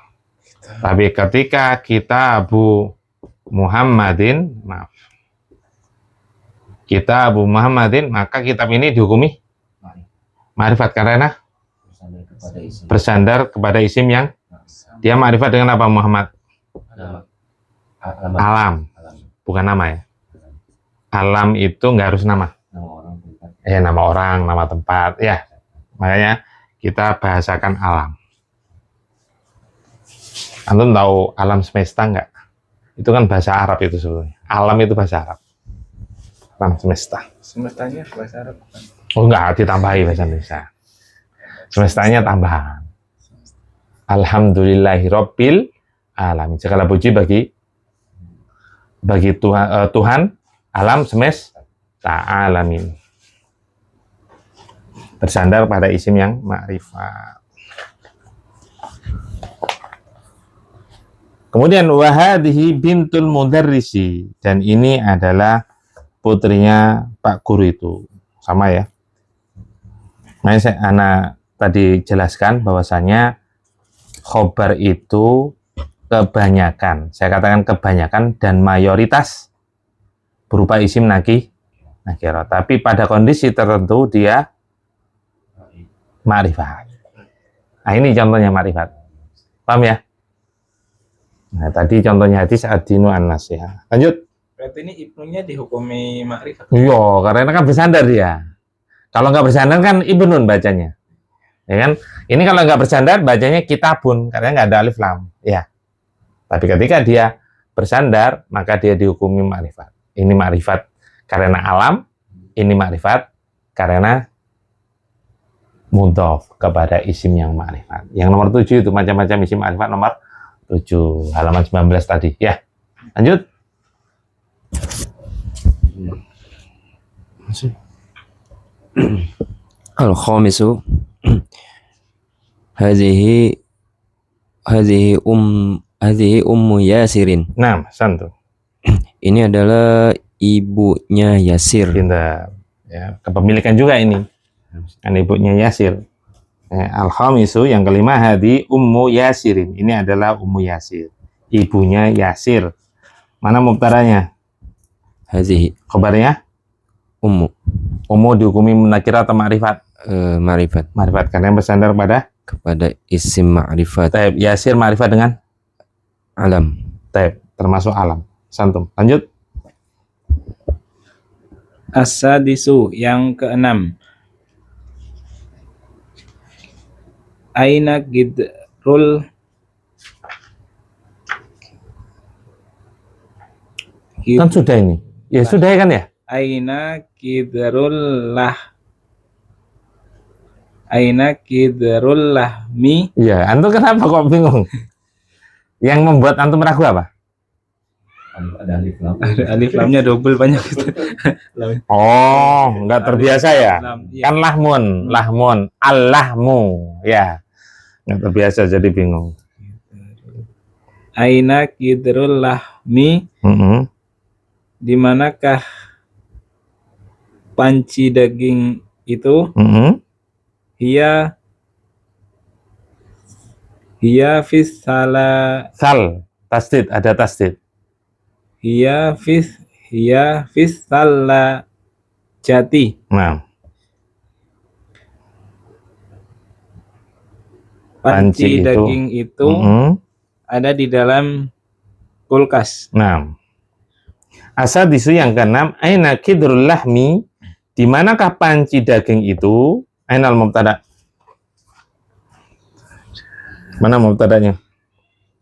Tapi ketika kitabu Muhammadin, kitabu Muhammadin, maka kitab ini dihukumi ma'rifat karena bersandar kepada isim yang Dia ma'rifat dengan apa Muhammad? Nama. Alam, Alam. bukan nama ya. Alam itu nggak harus nama. Nama orang tempat. Nama orang, nama tempat, ya. Makanya kita bahasakan alam. Antum tahu alam semesta nggak? Itu kan bahasa Arab itu sebetulnya. Alam itu bahasa Arab. Alam semesta. Semestanya bahasa Arab bukan? Oh enggak, ditambahi bahasa Indonesia. Semestanya tambahan. Alhamdulillahirabbil alamin. Segala puji bagi Tuhan alam semesta alamin. Bersandar pada isim yang ma'rifat. Kemudian wahadihi bintul mudarrisi, dan ini adalah putrinya Pak Guru itu. Sama ya. Nah, Ana tadi jelaskan bahwasanya khobar itu kebanyakan, saya katakan kebanyakan dan mayoritas berupa isim nakirah. Tapi pada kondisi tertentu dia ma'rifat. Nah, ini contohnya ma'rifat. Paham ya? Nah, tadi contohnya hadis ad-dinu an-nasiha. Lanjut. Berarti ini ibnunya dihukumi ma'rifat. Iya, karena kan bersandar dia. Kalau nggak bersandar kan ibnun bacanya. Ya kan? Ini kalau nggak bersandar bacanya kitabun, karena nggak ada alif lam. Ya. Tapi ketika dia bersandar, maka dia dihukumi ma'rifat. Ini ma'rifat karena alam, ini ma'rifat karena mudhof kepada isim yang ma'rifat. Yang nomor 7 itu macam-macam isim ma'rifat nomor 7, halaman 19 tadi. Ya. Lanjut. Al-khamisu hadhihi ummu Yasirin. Nah, santu. Ini adalah ibunya Yasir. Pintar. Ya, kepemilikan juga ini. Kan ibunya Yasir. Al-khamisu yang kelima hadi ummu Yasirin. Ini adalah ummu Yasir. Ibunya Yasir. Mana mubtadanya? Hadhihi Khabarnya? ummu Ummu dihukumi nakirah atau ma'rifat? ma'rifat Ma'rifat karena yang bersandar kepada isim ma'rifat. taib. Yasir ma'rifat dengan Alam. taib, termasuk alam. Santum. Lanjut. As-sadisu yang keenam. Aina gidrul Kan sudah ini. Ya sudah kan ya? Aina kidrul lahmi. Iya, antum kenapa kok bingung? Yang membuat antum ragu apa? Ada alif lam. Ada alif lamnya double banyak. Oh, nggak terbiasa ya? Lam, iya. Kan lahmun, al-lahmu, ya. Nggak terbiasa jadi bingung. Aina kidrul lahmi, di manakah panci daging itu? Hiya fis Sal, tasdid, ada tasdid. hiya fis sala jati. Nah, Panci Panci itu. daging itu ada di dalam kulkas. Nah, asadisu yang keenam, aina kidrul lahmi, di manakah panci daging itu? Ainal mubtada. Mana mubtadanya?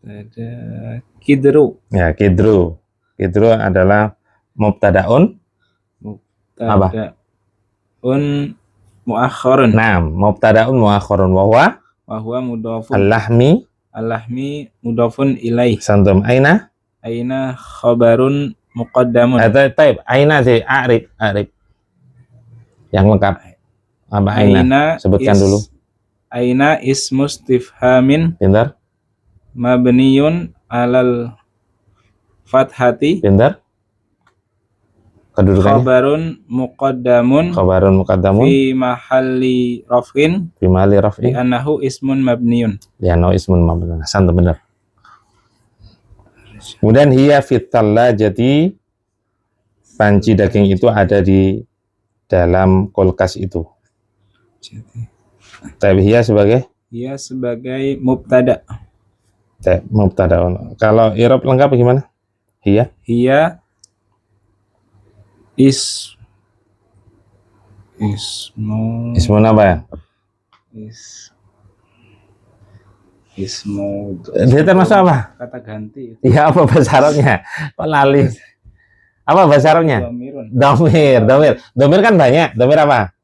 Ada kidru. Ya, kidru. Kidru adalah mubtadaun. Apa? Un muakhirun. Nah, mubtadaun muakhirun wa huwa Wa huwa mudhafun. al-lahmi. Al-lahmi mudhafun ilaih. Santum aina. Aina khabarun muqaddamun. Taib, aina sih, a'rib. Yang lengkap. Apa aina? Sebutkan dulu. Aina ismu istifhamin Pintar, mabniyun alal fathati. pintar. Kedudukannya. Khabarun muqaddamun fi mahalli raf'in Bimali bi raf'i. annahu ismun mabniyun. Liano ismun mabnun. Santum benar. Kemudian hiya fit thallajati, panci daging itu ada di dalam kulkas itu. Tapi hiya sebagai Ia sebagai mubtada. Mubtadaun. Kalau i'rab lengkap gimana? Hiya. Hiya ismu Ismun apa ya? ismu Dia termasuk apa? kata ganti. Iya, apa bahasa Arabnya? Kok lali? Apa bahasa Arabnya? Domirun. Domir kan banyak. Domir apa?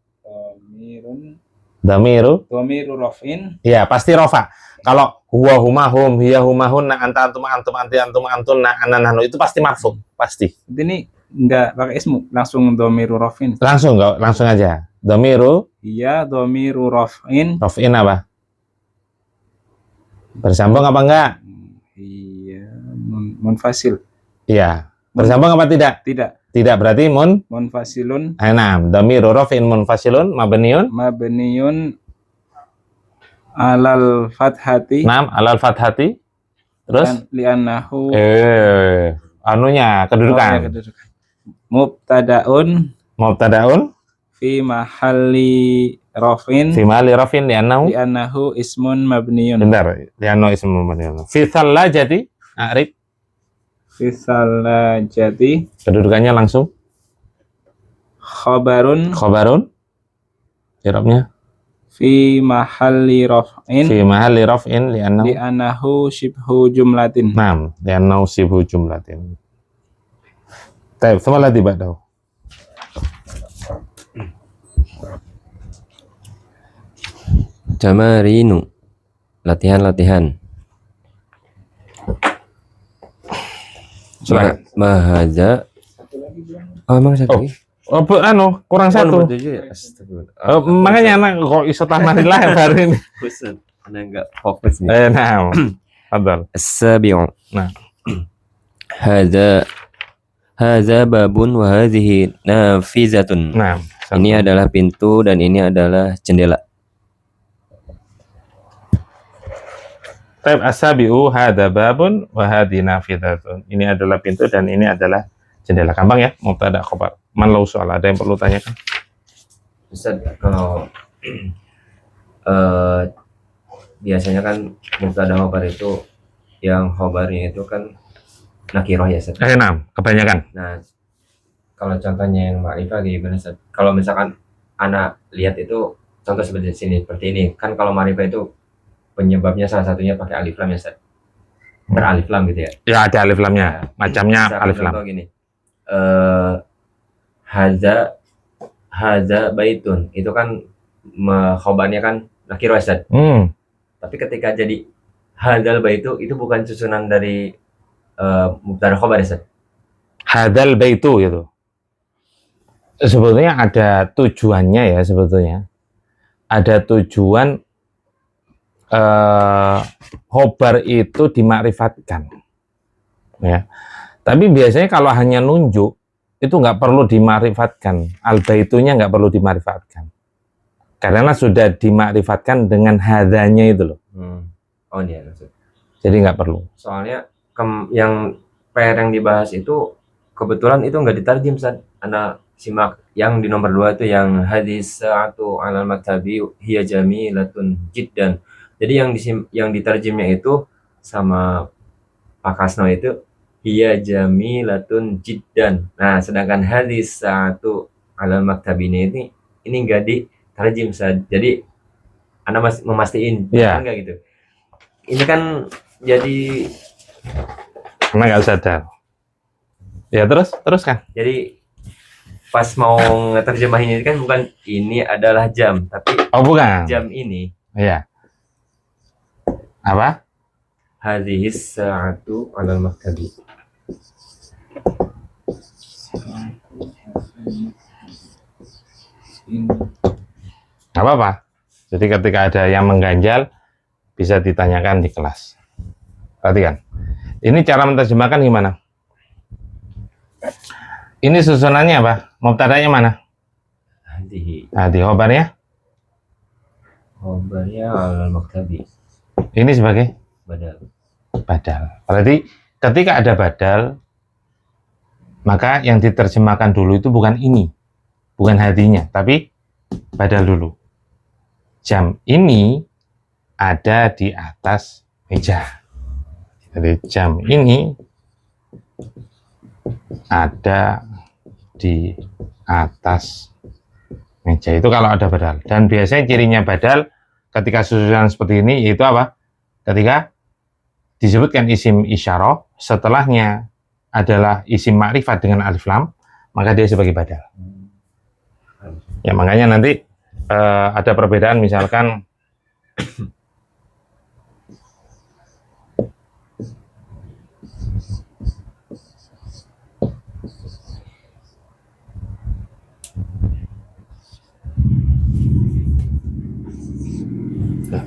Domiru. Domiru rofin. Iya, pasti rofa. Kalau huwa huma hum, hiya huma hun, anta antum antum anti antum antun, ana nahnu itu pasti marfu, pasti. Ini enggak pakai ismu, langsung domiru rofin. Langsung enggak? Langsung aja. Domiru. Iya, domiru rofin. Rofin apa? Bersambung apa enggak? Iya, munfasil. Iya. Bersambung apa tidak? Tidak. Tidak, berarti Munfasilun. Enam. Domiru rofin munfasilun mabniun. Mabniun alal fathati. Enam. Alal fathati. Terus? Li'annahu. Anunya kedudukan. Mubtadaun. Mubtadaun. Fi mahalli rofin. Fi mahali rofin li'annahu ismun mabniun. Benar, li'annahu ismun mabniun. Fi thallajati a'rib. Fi thallajati Kedudukannya langsung khabarun. I'rabnya Fi mahalli rofin. fi mahali rofin li'annahu shibhu jumlatin. Naam, li'annahu shibhu jumlatin. Taib, sama lagi ba'dahu. Tamarinu. Latihan-latihan. Silakan. Mahaza. Oh, emang satu lagi? Kurang satu. Nomor 7 ya? Astagfirullah. Makanya anak kok iso tamarilah baru ini. Bosan. Anda enggak fokus nih. Nah, fadal. As-sabi'u. Nah. Hadza babun wa hadhihi nafizatun. Nah, Ini adalah pintu dan ini adalah jendela. Taib as-sabi'u hadza babun wa hadhi nafidatun. Ini adalah pintu dan ini adalah jendela. Gampang ya, mubtada khabar. Man lau soal, ada yang perlu tanyakan? Ustaz, kalau biasanya kan mubtada khabar itu yang khabarnya itu kan nakiroh ya Ustaz. Nah, kebanyakan. Nah, kalau contohnya yang ma'rifah gimana Ustaz? Kalau misalkan anak lihat itu contoh seperti ini. Kan kalau ma'rifah itu penyebabnya salah satunya pakai alif lam ya Ustaz. Beralif lam gitu ya. Ya, ada alif lamnya. Macamnya Misalkan alif lam. contoh gini. Haza baitun itu kan khobarnya kan nakiro Ustaz. Tapi ketika jadi hadzal baitu itu bukan susunan dari mubtada khobar Ustaz. Hadzal baitu gitu. Sebetulnya ada tujuannya ya sebetulnya. Ada tujuan khobar itu dimakrifatkan. Ya. Tapi biasanya kalau hanya nunjuk itu nggak perlu dimakrifatkan, al-baitunya nggak perlu dimakrifatkan, karena sudah dimakrifatkan dengan hadanya itu loh. Oh iya maksud. Jadi nggak perlu. Soalnya yang PR yang dibahas itu kebetulan itu nggak ditarjim saat anak simak yang di nomor 2 itu yang hadis sa'atu alal maktabi hiya jamilatun jiddan. Jadi yang ditarjimnya itu sama Pak Kasno itu hiya jamilatun jiddan. Nah, sedangkan hadis sa'atu alal maktabi ini enggak ditarjim saat. Jadi Anda masih memastiin enggak gitu. Ini kan jadi nggak sadar. Ya teruskan. Jadi pas mau ngeterjemahin ini kan bukan ini adalah jam, tapi bukan. Jam ini. Iya. Apa? Hadhis sa'atu 'alal maktabi. Nggak apa-apa. Jadi ketika ada yang mengganjal bisa ditanyakan di kelas. Perhatikan. Ini cara menerjemahkan gimana? Ini susunannya apa? Mubtadanya mana? Hadi khobarnya? Khobarnya alal maktabi. Ini sebagai? Badal. Berarti ketika ada badal, maka yang diterjemahkan dulu itu bukan ini. Bukan hadinya, tapi badal dulu. Jam ini ada di atas meja. Jadi jam ini ada di atas meja itu kalau ada badal. Dan biasanya cirinya badal ketika susunan seperti ini yaitu apa? Ketika disebutkan isim isyarah, setelahnya adalah isim ma'rifat dengan alif lam, maka dia sebagai badal. Ya makanya nanti ada perbedaan misalkan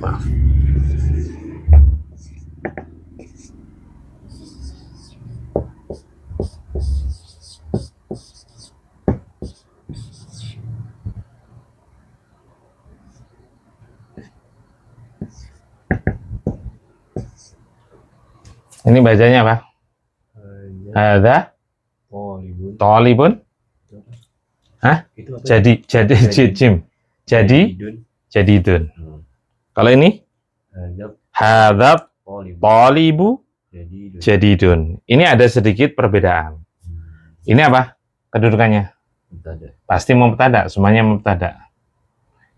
maaf. Ini bacanya apa? Hadza Talibun. talibun. Hah? Itu apa? Jadi jim. Jadidun. Kalau ini hadzab Talibun. talibu Jadidun. jadidun. Ini ada sedikit perbedaan. Ini apa? Kedudukannya? Mubtada. Pasti mubtada, semuanya mubtada.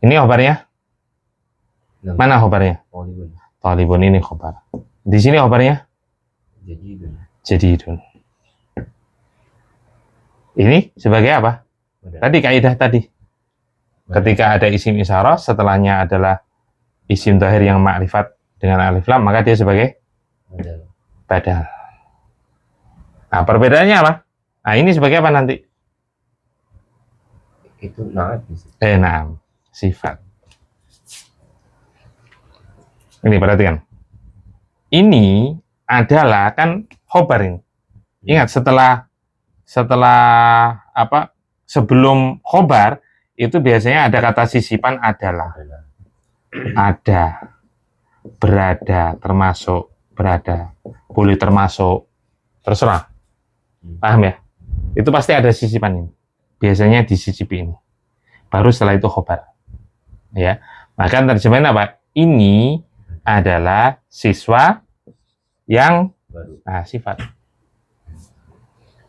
Ini khobarnya? Mana khobarnya? Talibun. Talibun ini khobar. Di sini khobarnya? Jadidun. Jadidun. Ini sebagai apa? Tadi kaidah tadi. Ketika ada isim isyarah, setelahnya adalah isim dhahir yang ma'rifat dengan alif lam, maka dia sebagai badal. Nah, perbedaannya apa? Nah, ini sebagai apa nanti? Itu naat. Naam, sifat. Ini perhatikan. Ini adalah kan khobar ini. Ingat setelah apa? Sebelum khobar itu biasanya ada kata sisipan adalah. Ada, berada, termasuk, berada, boleh termasuk, terserah. Paham ya? Itu pasti ada sisipan ini. Biasanya disisipi ini. Baru setelah itu khobar. Ya. Maka terjemahan apa? Ini adalah siswa yang sifat.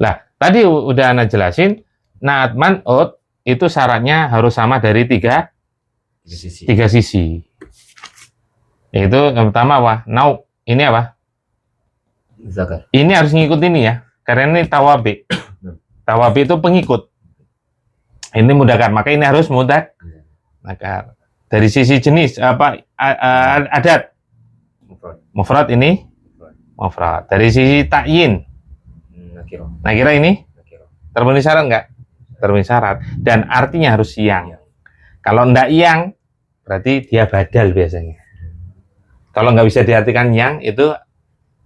Lah, tadi udah Ana jelasin, naat man'ut itu syaratnya harus sama dari tiga sisi. Yaitu yang pertama apa? Nau. Ini apa? Zakar. Ini harus ngikut ini ya. Karena ini tawabi. Tawabi itu pengikut. Ini mudakar, maka ini harus mudakar. Dari sisi jenis apa? Adat. Mufrad ini mufrad. Dari sisi ta'yin. Nakira ini terpenuhi syarat enggak? Terpenuhi syarat. Dan artinya harus yang. Kalau enggak yang, berarti dia badal biasanya. Kalau nggak bisa diartikan yang, itu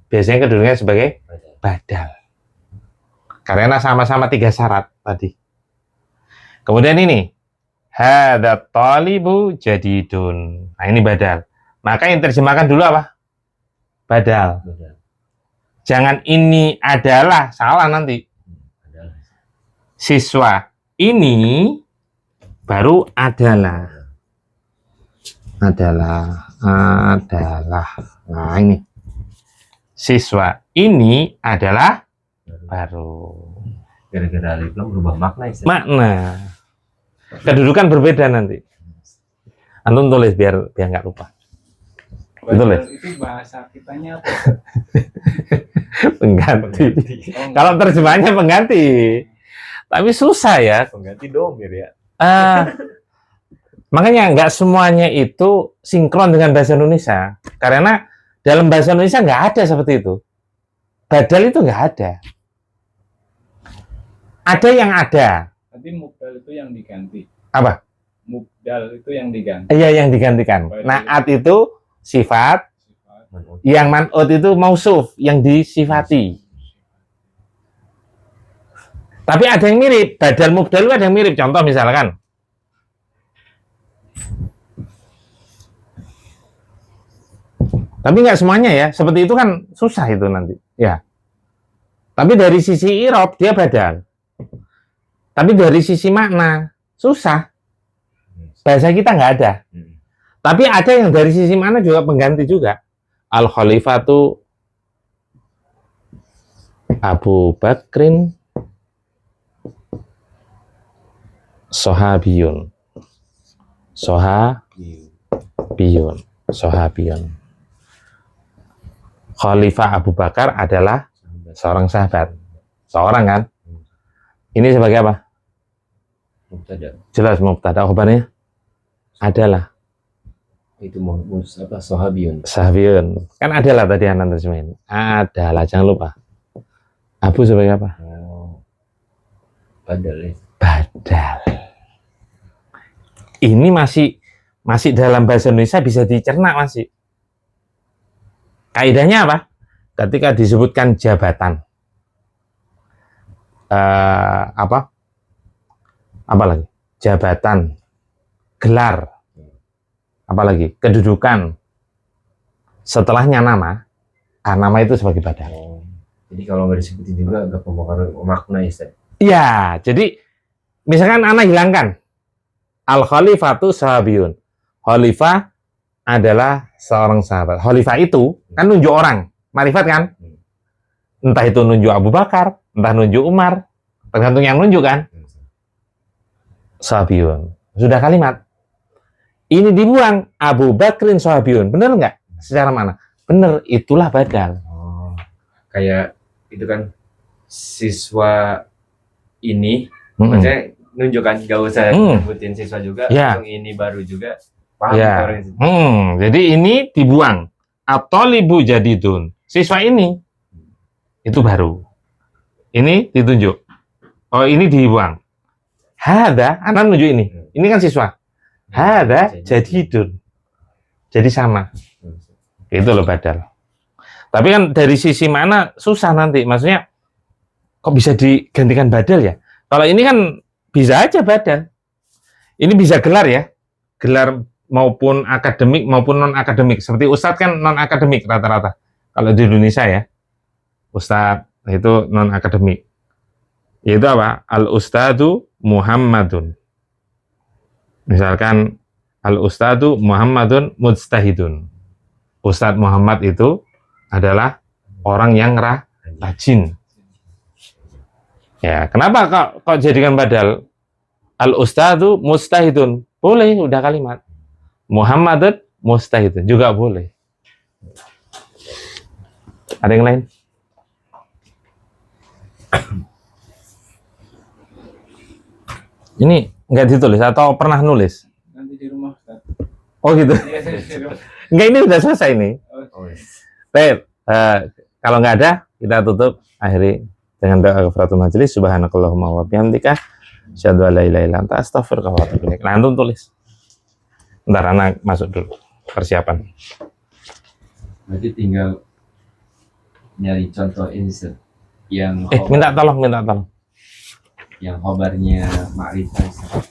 biasanya kedudukannya sebagai badal. Karena sama-sama tiga syarat tadi. Kemudian ini, hadza talibu jadidun. Nah, ini badal. Maka yang terjemahkan dulu apa? Badal. Jangan ini adalah, salah nanti. Siswa ini baru adalah. Nah, ini. Siswa ini adalah baru. Gara-gara alif lam berubah makna ya. Makna. Kedudukan berbeda nanti. Antum tulis biar nggak lupa. Betul ya? Itu bahasa kitanya apa? Pengganti. Oh, Kalau terjemahannya pengganti. Tapi susah ya. Pengganti domir ya. Makanya nggak semuanya itu sinkron dengan bahasa Indonesia. Karena dalam bahasa Indonesia nggak ada seperti itu. Badal itu nggak ada. Ada yang ada. Nanti mubdal itu yang diganti. Apa? Mubdal itu yang diganti. Iya, yang digantikan. Naat itu sifat, Sifat. yang man'ut itu mausuf, yang disifati. Tapi ada yang mirip. Badal mubdal itu ada yang mirip. Contoh misalkan. Tapi nggak semuanya ya. Seperti itu kan susah itu nanti. Ya. Tapi dari sisi i'rab dia badal. Tapi dari sisi makna susah. Bahasa kita nggak ada. Tapi ada yang dari sisi makna juga pengganti juga. Al khalifatu Abu Bakrin sahabiyun. Sahabiyun. Khalifah Abu Bakar adalah seorang sahabat. Seorang kan? Ini sebagai apa? Mubtada. Jelas mubtada, khabarnya adalah Itu apa? Sahabiyun. sahabiyun. Kan adalah tadi anak terjemahin. Adalah, jangan lupa. Abu sebagai apa? Oh. Badal ya. Badal. Ini masih dalam bahasa Indonesia bisa dicerna masih. Kaidahnya apa? Ketika disebutkan jabatan, apa lagi? Jabatan, gelar, apa lagi? Kedudukan. Setelahnya nama, nama itu sebagai badal. Oh. Jadi kalau nggak disebutin juga agak mempengaruhi makna ya, Ustaz. Iya, jadi misalkan anak hilangkan al-khalifatu sahabiyun. Khalifah adalah seorang sahabat. Khalifah itu kan nunjuk orang, marifat kan? Entah itu nunjuk Abu Bakar, entah nunjuk Umar, tergantung yang nunjuk kan? Sahabiyun. Sudah kalimat. Ini dibuang Abu Bakrin sahabiyun. Bener nggak? Secara mana? Bener, itulah badal. Oh. Kayak itu kan siswa ini, maksudnya nunjukkan gak usah sebutin siswa juga, Ya. langsung ini baru juga paham Ya. orang itu. Jadi ini dibuang. At-thalibu jadidun. Siswa ini itu baru. Ini ditunjuk. Oh, ini dibuang. Hada, anak nunjuk ini. Ini kan siswa. Hada jadidun. Jadi sama. Itu loh badal. Tapi kan dari sisi mana susah nanti. Maksudnya kok bisa digantikan badal ya? Kalau ini kan bisa aja badal. Ini bisa gelar ya. Gelar maupun akademik maupun non akademik. Seperti ustadz kan non akademik rata-rata. Kalau di Indonesia ya, ustadz itu non akademik. Yaitu apa? Al ustadu Muhammadun. Misalkan al ustadu Muhammadun mujtahidun. Ustadz Muhammad itu adalah orang yang rajin. Ya, kenapa kok jadikan badal? Al ustadu mustahidun. Boleh, udah kalimat. Muhammadun mustahidun juga boleh. Ada yang lain? Ini nggak ditulis atau pernah nulis? Nanti di rumah, Ustaz. Oh gitu. Iya, di rumah. Enggak, ini udah selesai nih. Oh, yes. Baik, kalau nggak ada, kita tutup akhiri dengan doa kafaratul majelis. Subhanakallahumma wa bihamdika asyhadu an la ilaha illa anta astaghfiruka wa atubu ilaik. Nah, antum tulis. Ntar anak masuk dulu persiapan. Berarti tinggal nyari contoh ini, Ustaz. Yang Minta tolong. yang khobarnya ma'rifah, Ustaz.